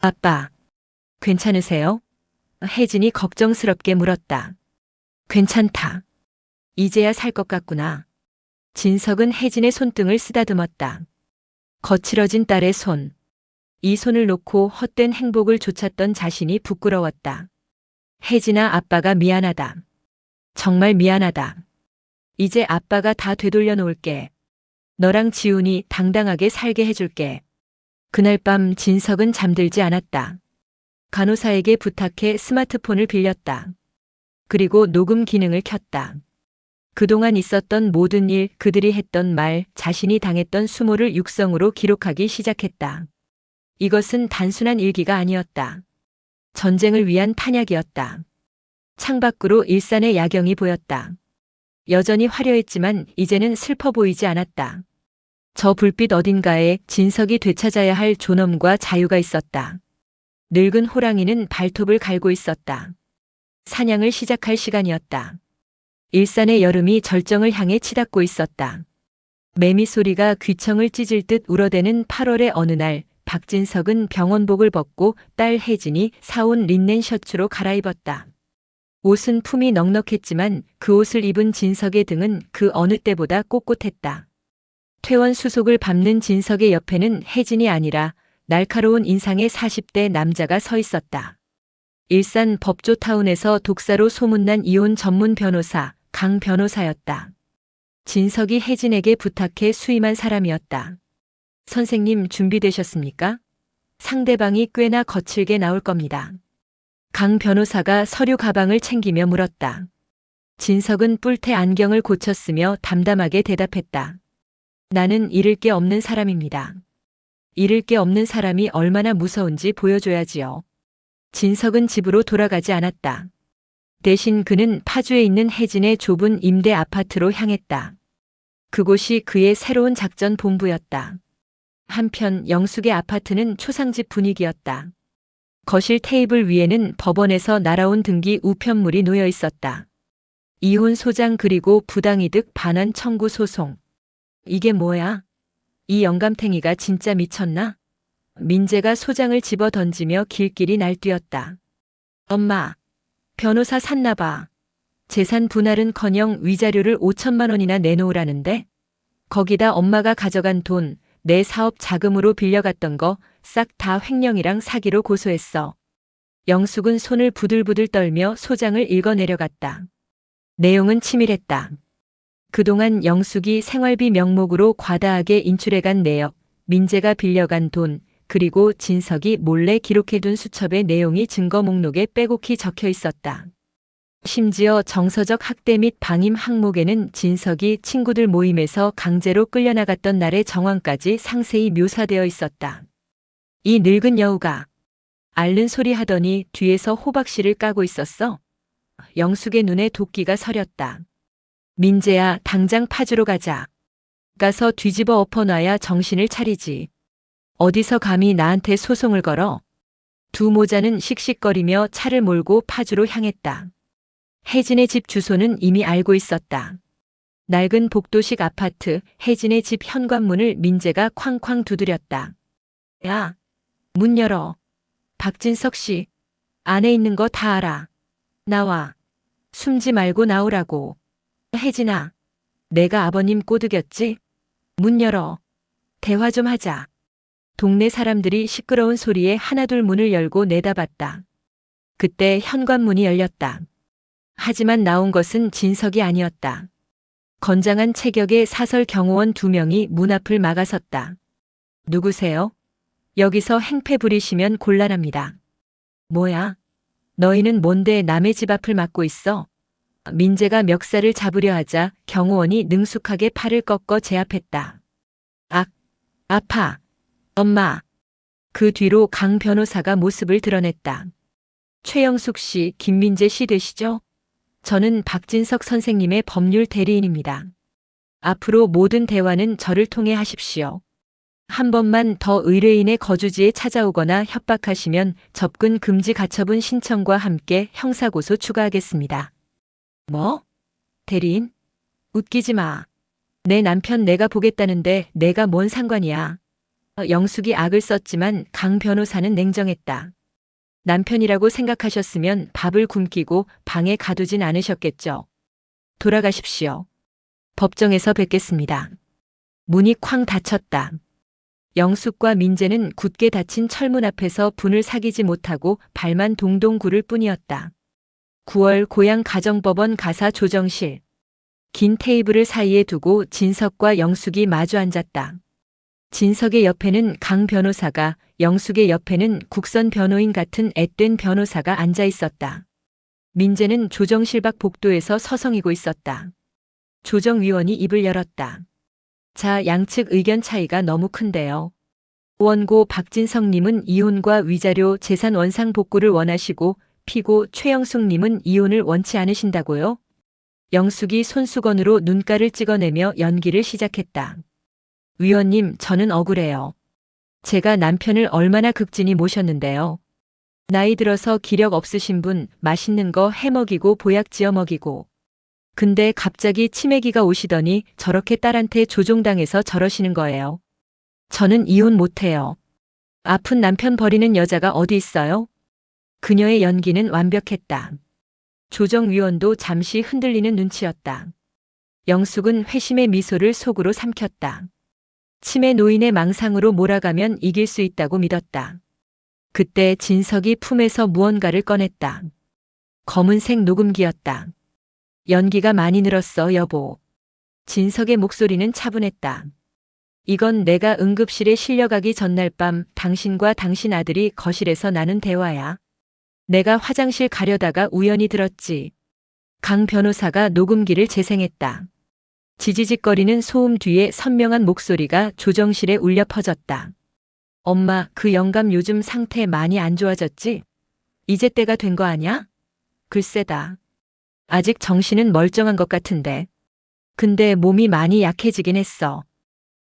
아빠, 괜찮으세요? 혜진이 걱정스럽게 물었다. 괜찮다. 이제야 살 것 같구나. 진석은 혜진의 손등을 쓰다듬었다. 거칠어진 딸의 손. 이 손을 놓고 헛된 행복을 좇았던 자신이 부끄러웠다. 혜진아, 아빠가 미안하다. 정말 미안하다. 이제 아빠가 다 되돌려 놓을게. 너랑 지훈이 당당하게 살게 해줄게. 그날 밤 진석은 잠들지 않았다. 간호사에게 부탁해 스마트폰을 빌렸다. 그리고 녹음 기능을 켰다. 그동안 있었던 모든 일, 그들이 했던 말, 자신이 당했던 수모를 육성으로 기록하기 시작했다. 이것은 단순한 일기가 아니었다. 전쟁을 위한 탄약이었다. 창밖으로 일산의 야경이 보였다. 여전히 화려했지만 이제는 슬퍼 보이지 않았다. 저 불빛 어딘가에 진석이 되찾아야 할 존엄과 자유가 있었다. 늙은 호랑이는 발톱을 갈고 있었다. 사냥을 시작할 시간이었다. 일산의 여름이 절정을 향해 치닫고 있었다. 매미 소리가 귀청을 찢을 듯 울어대는 8월의 어느 날, 박진석은 병원복을 벗고 딸 혜진이 사온 린넨 셔츠로 갈아입었다. 옷은 품이 넉넉했지만 그 옷을 입은 진석의 등은 그 어느 때보다 꼿꼿했다. 퇴원 수속을 밟는 진석의 옆에는 혜진이 아니라 날카로운 인상의 40대 남자가 서 있었다. 일산 법조타운에서 독사로 소문난 이혼 전문 변호사 강 변호사였다. 진석이 혜진에게 부탁해 수임한 사람이었다. 선생님 준비되셨습니까? 상대방이 꽤나 거칠게 나올 겁니다. 강 변호사가 서류 가방을 챙기며 물었다. 진석은 뿔테 안경을 고쳤으며 담담하게 대답했다. 나는 잃을 게 없는 사람입니다. 잃을 게 없는 사람이 얼마나 무서운지 보여줘야지요. 진석은 집으로 돌아가지 않았다. 대신 그는 파주에 있는 혜진의 좁은 임대 아파트로 향했다. 그곳이 그의 새로운 작전 본부였다. 한편 영숙의 아파트는 초상집 분위기였다. 거실 테이블 위에는 법원에서 날아온 등기 우편물이 놓여 있었다. 이혼 소장 그리고 부당이득 반환 청구 소송. 이게 뭐야? 이 영감탱이가 진짜 미쳤나? 민재가 소장을 집어 던지며 길길이 날뛰었다. 엄마, 변호사 샀나 봐. 재산 분할은커녕 위자료를 5천만 원이나 내놓으라는데? 거기다 엄마가 가져간 돈, 내 사업 자금으로 빌려갔던 거 싹 다 횡령이랑 사기로 고소했어. 영숙은 손을 부들부들 떨며 소장을 읽어내려갔다. 내용은 치밀했다. 그동안 영숙이 생활비 명목으로 과다하게 인출해간 내역, 민재가 빌려간 돈, 그리고 진석이 몰래 기록해둔 수첩의 내용이 증거 목록에 빼곡히 적혀 있었다. 심지어 정서적 학대 및 방임 항목에는 진석이 친구들 모임에서 강제로 끌려나갔던 날의 정황까지 상세히 묘사되어 있었다. 이 늙은 여우가 앓는 소리 하더니 뒤에서 호박씨를 까고 있었어. 영숙의 눈에 도끼가 서렸다. 민재야, 당장 파주로 가자. 가서 뒤집어 엎어놔야 정신을 차리지. 어디서 감히 나한테 소송을 걸어? 두 모자는 씩씩거리며 차를 몰고 파주로 향했다. 혜진의 집 주소는 이미 알고 있었다. 낡은 복도식 아파트, 혜진의 집 현관문을 민재가 쾅쾅 두드렸다. 야, 문 열어. 박진석 씨, 안에 있는 거 다 알아. 나와. 숨지 말고 나오라고. 혜진아, 내가 아버님 꼬드겼지? 문 열어. 대화 좀 하자. 동네 사람들이 시끄러운 소리에 하나둘 문을 열고 내다봤다. 그때 현관문이 열렸다. 하지만 나온 것은 진석이 아니었다. 건장한 체격의 사설 경호원 2명이 문 앞을 막아섰다. 누구세요? 여기서 행패 부리시면 곤란합니다. 뭐야? 너희는 뭔데 남의 집 앞을 막고 있어? 민재가 멱살을 잡으려 하자 경호원이 능숙하게 팔을 꺾어 제압했다. 악, 아파. 엄마. 그 뒤로 강 변호사가 모습을 드러냈다. 최영숙 씨, 김민재 씨 되시죠? 저는 박진석 선생님의 법률 대리인입니다. 앞으로 모든 대화는 저를 통해 하십시오. 한 번만 더 의뢰인의 거주지에 찾아오거나 협박하시면 접근 금지 가처분 신청과 함께 형사고소 추가하겠습니다. 뭐? 대리인? 웃기지 마. 내 남편 내가 보겠다는데 내가 뭔 상관이야. 영숙이 악을 썼지만 강 변호사는 냉정했다. 남편이라고 생각하셨으면 밥을 굶기고 방에 가두진 않으셨겠죠. 돌아가십시오. 법정에서 뵙겠습니다. 문이 쾅 닫혔다. 영숙과 민재는 굳게 닫힌 철문 앞에서 분을 사귀지 못하고 발만 동동 구를 뿐이었다. 9월 고양 가정법원 가사 조정실. 긴 테이블을 사이에 두고 진석과 영숙이 마주 앉았다. 진석의 옆에는 강 변호사가, 영숙의 옆에는 국선 변호인 같은 앳된 변호사가 앉아 있었다. 민재는 조정실 밖 복도에서 서성이고 있었다. 조정위원이 입을 열었다. 자, 양측 의견 차이가 너무 큰데요. 원고 박진석님은 이혼과 위자료 재산 원상 복구를 원하시고 피고 최영숙님은 이혼을 원치 않으신다고요? 영숙이 손수건으로 눈가를 찍어내며 연기를 시작했다. 위원님, 저는 억울해요. 제가 남편을 얼마나 극진히 모셨는데요. 나이 들어서 기력 없으신 분 맛있는 거 해먹이고 보약 지어 먹이고. 근데 갑자기 치매기가 오시더니 저렇게 딸한테 조종당해서 저러시는 거예요. 저는 이혼 못해요. 아픈 남편 버리는 여자가 어디 있어요? 그녀의 연기는 완벽했다. 조정위원도 잠시 흔들리는 눈치였다. 영숙은 회심의 미소를 속으로 삼켰다. 치매 노인의 망상으로 몰아가면 이길 수 있다고 믿었다. 그때 진석이 품에서 무언가를 꺼냈다. 검은색 녹음기였다. 연기가 많이 늘었어, 여보. 진석의 목소리는 차분했다. 이건 내가 응급실에 실려가기 전날 밤 당신과 당신 아들이 거실에서 나눈 대화야. 내가 화장실 가려다가 우연히 들었지. 강 변호사가 녹음기를 재생했다. 지지직거리는 소음 뒤에 선명한 목소리가 조정실에 울려 퍼졌다. 엄마, 그 영감 요즘 상태 많이 안 좋아졌지? 이제 때가 된 거 아냐? 글쎄다. 아직 정신은 멀쩡한 것 같은데. 근데 몸이 많이 약해지긴 했어.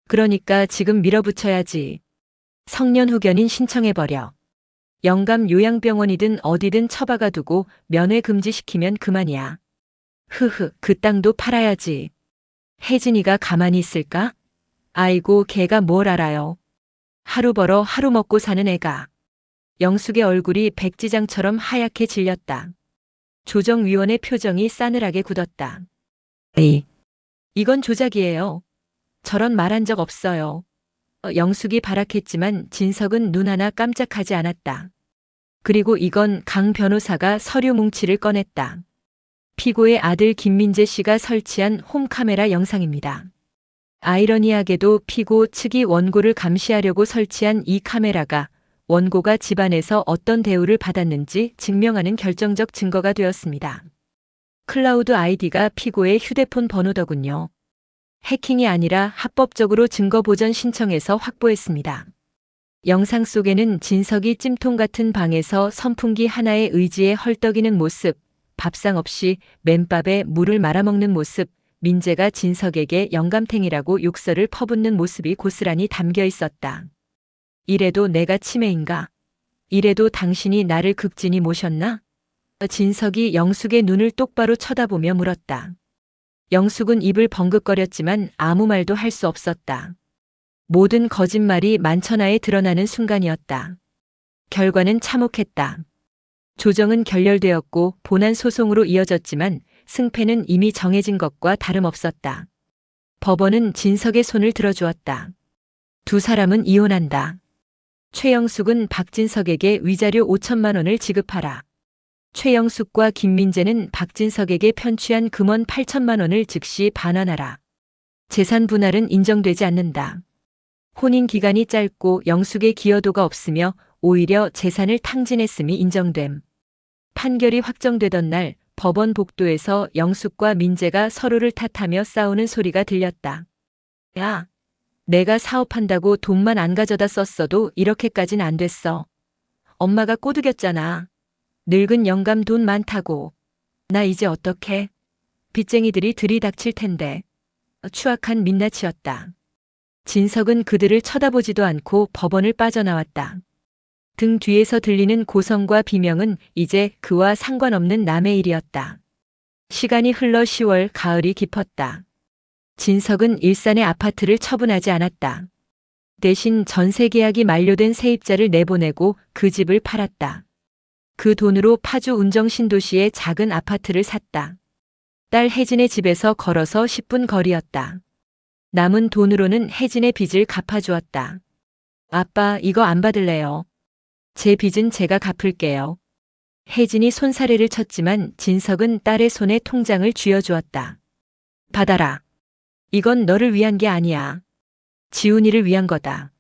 그러니까 지금 밀어붙여야지. 성년 후견인 신청해버려. 영감 요양병원이든 어디든 처박아 두고 면회 금지시키면 그만이야. 흐흐, 그 땅도 팔아야지. 혜진이가 가만히 있을까? 아이고, 걔가 뭘 알아요. 하루 벌어 하루 먹고 사는 애가. 영숙의 얼굴이 백지장처럼 하얗게 질렸다. 조정위원의 표정이 싸늘하게 굳었다. 이건 조작이에요. 저런 말한 적 없어요. 영숙이 발악했지만 진석은 눈 하나 깜짝하지 않았다. 그리고 이건 강 변호사가 서류 뭉치를 꺼냈다. 피고의 아들 김민재 씨가 설치한 홈카메라 영상입니다. 아이러니하게도 피고 측이 원고를 감시하려고 설치한 이 카메라가 원고가 집안에서 어떤 대우를 받았는지 증명하는 결정적 증거가 되었습니다. 클라우드 아이디가 피고의 휴대폰 번호더군요. 해킹이 아니라 합법적으로 증거 보전 신청해서 확보했습니다. 영상 속에는 진석이 찜통 같은 방에서 선풍기 하나에 의지해 헐떡이는 모습, 밥상 없이 맨밥에 물을 말아먹는 모습, 민재가 진석에게 영감탱이라고 욕설을 퍼붓는 모습이 고스란히 담겨 있었다. 이래도 내가 치매인가? 이래도 당신이 나를 극진히 모셨나? 진석이 영숙의 눈을 똑바로 쳐다보며 물었다. 영숙은 입을 벙긋거렸지만 아무 말도 할 수 없었다. 모든 거짓말이 만천하에 드러나는 순간이었다. 결과는 참혹했다. 조정은 결렬되었고 본안 소송으로 이어졌지만 승패는 이미 정해진 것과 다름없었다. 법원은 진석의 손을 들어주었다. 두 사람은 이혼한다. 최영숙은 박진석에게 위자료 5천만 원을 지급하라. 최영숙과 김민재는 박진석에게 편취한 금원 8천만 원을 즉시 반환하라. 재산 분할은 인정되지 않는다. 혼인 기간이 짧고 영숙의 기여도가 없으며 오히려 재산을 탕진했음이 인정됨. 판결이 확정되던 날 법원 복도에서 영숙과 민재가 서로를 탓하며 싸우는 소리가 들렸다. 야, 내가 사업한다고 돈만 안 가져다 썼어도 이렇게까진 안 됐어. 엄마가 꼬드겼잖아. 늙은 영감 돈 많다고. 나 이제 어떡해? 빚쟁이들이 들이닥칠 텐데. 추악한 민낯이었다. 진석은 그들을 쳐다보지도 않고 법원을 빠져나왔다. 등 뒤에서 들리는 고성과 비명은 이제 그와 상관없는 남의 일이었다. 시간이 흘러 10월 가을이 깊었다. 진석은 일산의 아파트를 처분하지 않았다. 대신 전세 계약이 만료된 세입자를 내보내고 그 집을 팔았다. 그 돈으로 파주 운정신도시의 작은 아파트를 샀다. 딸 혜진의 집에서 걸어서 10분 거리였다. 남은 돈으로는 혜진의 빚을 갚아주었다. 아빠, 이거 안 받을래요. 제 빚은 제가 갚을게요. 혜진이 손사래를 쳤지만 진석은 딸의 손에 통장을 쥐어주었다. 받아라. 이건 너를 위한 게 아니야. 지훈이를 위한 거다.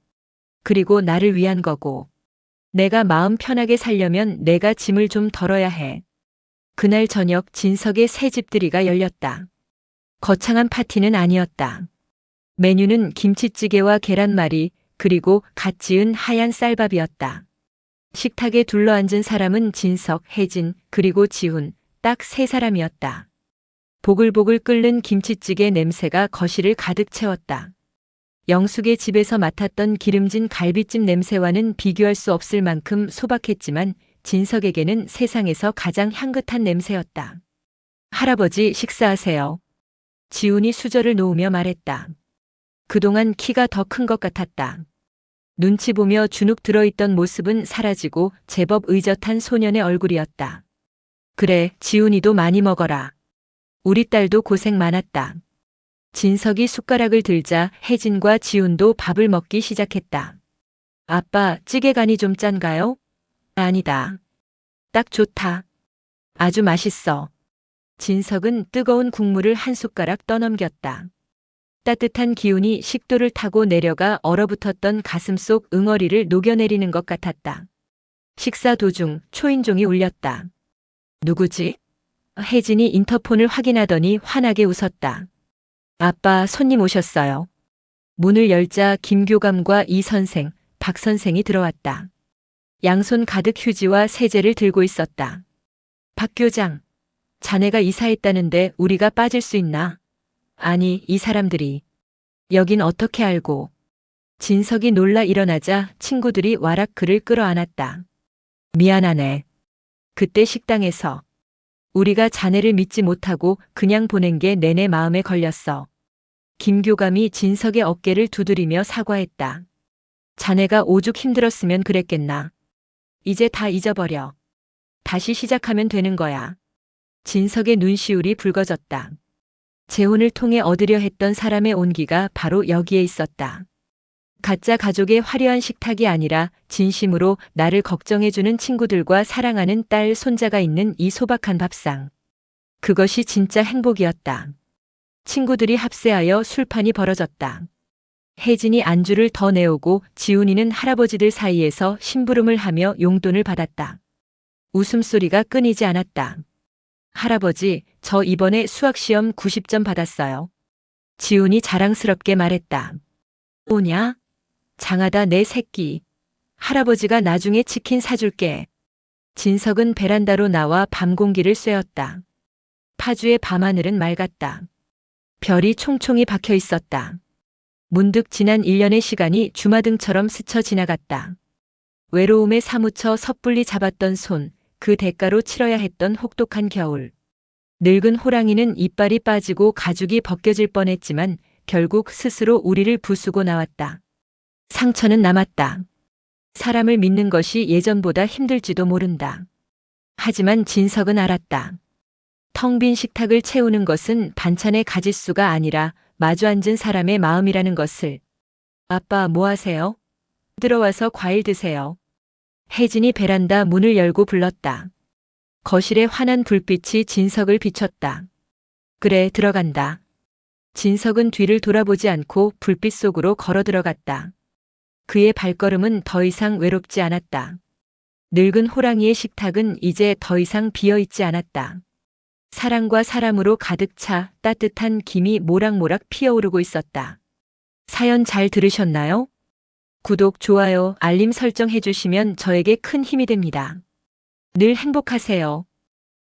그리고 나를 위한 거고. 내가 마음 편하게 살려면 내가 짐을 좀 덜어야 해. 그날 저녁 진석의 새 집들이가 열렸다. 거창한 파티는 아니었다. 메뉴는 김치찌개와 계란말이 그리고 갓 지은 하얀 쌀밥이었다. 식탁에 둘러앉은 사람은 진석, 혜진, 그리고 지훈, 딱 세 사람이었다. 보글보글 끓는 김치찌개 냄새가 거실을 가득 채웠다. 영숙의 집에서 맡았던 기름진 갈비찜 냄새와는 비교할 수 없을 만큼 소박했지만 진석에게는 세상에서 가장 향긋한 냄새였다. 할아버지 식사하세요. 지훈이 수저를 놓으며 말했다. 그동안 키가 더 큰 것 같았다. 눈치 보며 주눅 들어있던 모습은 사라지고 제법 의젓한 소년의 얼굴이었다. 그래, 지훈이도 많이 먹어라. 우리 딸도 고생 많았다. 진석이 숟가락을 들자 혜진과 지훈도 밥을 먹기 시작했다. 아빠, 찌개 간이 좀 짠가요? 아니다. 딱 좋다. 아주 맛있어. 진석은 뜨거운 국물을 한 숟가락 떠넘겼다. 따뜻한 기운이 식도를 타고 내려가 얼어붙었던 가슴 속 응어리를 녹여내리는 것 같았다. 식사 도중 초인종이 울렸다. 누구지? 혜진이 인터폰을 확인하더니 환하게 웃었다. 아빠, 손님 오셨어요. 문을 열자 김교감과 이 선생, 박 선생이 들어왔다. 양손 가득 휴지와 세제를 들고 있었다. 박 교장, 자네가 이사했다는데 우리가 빠질 수 있나? 아니, 이 사람들이. 여긴 어떻게 알고? 진석이 놀라 일어나자 친구들이 와락 그를 끌어안았다. 미안하네. 그때 식당에서 우리가 자네를 믿지 못하고 그냥 보낸 게 내내 마음에 걸렸어. 김교감이 진석의 어깨를 두드리며 사과했다. 자네가 오죽 힘들었으면 그랬겠나. 이제 다 잊어버려. 다시 시작하면 되는 거야. 진석의 눈시울이 붉어졌다. 재혼을 통해 얻으려 했던 사람의 온기가 바로 여기에 있었다. 가짜 가족의 화려한 식탁이 아니라 진심으로 나를 걱정해주는 친구들과 사랑하는 딸, 손자가 있는 이 소박한 밥상. 그것이 진짜 행복이었다. 친구들이 합세하여 술판이 벌어졌다. 혜진이 안주를 더 내오고 지훈이는 할아버지들 사이에서 심부름을 하며 용돈을 받았다. 웃음소리가 끊이지 않았다. 할아버지, 저 이번에 수학시험 90점 받았어요. 지훈이 자랑스럽게 말했다. 오냐? 장하다 내 새끼. 할아버지가 나중에 치킨 사줄게. 진석은 베란다로 나와 밤 공기를 쐬었다. 파주의 밤하늘은 맑았다. 별이 총총히 박혀 있었다. 문득 지난 1년의 시간이 주마등처럼 스쳐 지나갔다. 외로움에 사무쳐 섣불리 잡았던 손, 그 대가로 치러야 했던 혹독한 겨울. 늙은 호랑이는 이빨이 빠지고 가죽이 벗겨질 뻔했지만 결국 스스로 우리를 부수고 나왔다. 상처는 남았다. 사람을 믿는 것이 예전보다 힘들지도 모른다. 하지만 진석은 알았다. 텅 빈 식탁을 채우는 것은 반찬의 가짓수가 아니라 마주 앉은 사람의 마음이라는 것을. 아빠, 뭐 하세요? 들어와서 과일 드세요. 혜진이 베란다 문을 열고 불렀다. 거실의 환한 불빛이 진석을 비췄다. 그래, 들어간다. 진석은 뒤를 돌아보지 않고 불빛 속으로 걸어 들어갔다. 그의 발걸음은 더 이상 외롭지 않았다. 늙은 호랑이의 식탁은 이제 더 이상 비어있지 않았다. 사랑과 사람으로 가득 차 따뜻한 김이 모락모락 피어오르고 있었다. 사연 잘 들으셨나요? 구독, 좋아요, 알림 설정 해주시면 저에게 큰 힘이 됩니다. 늘 행복하세요.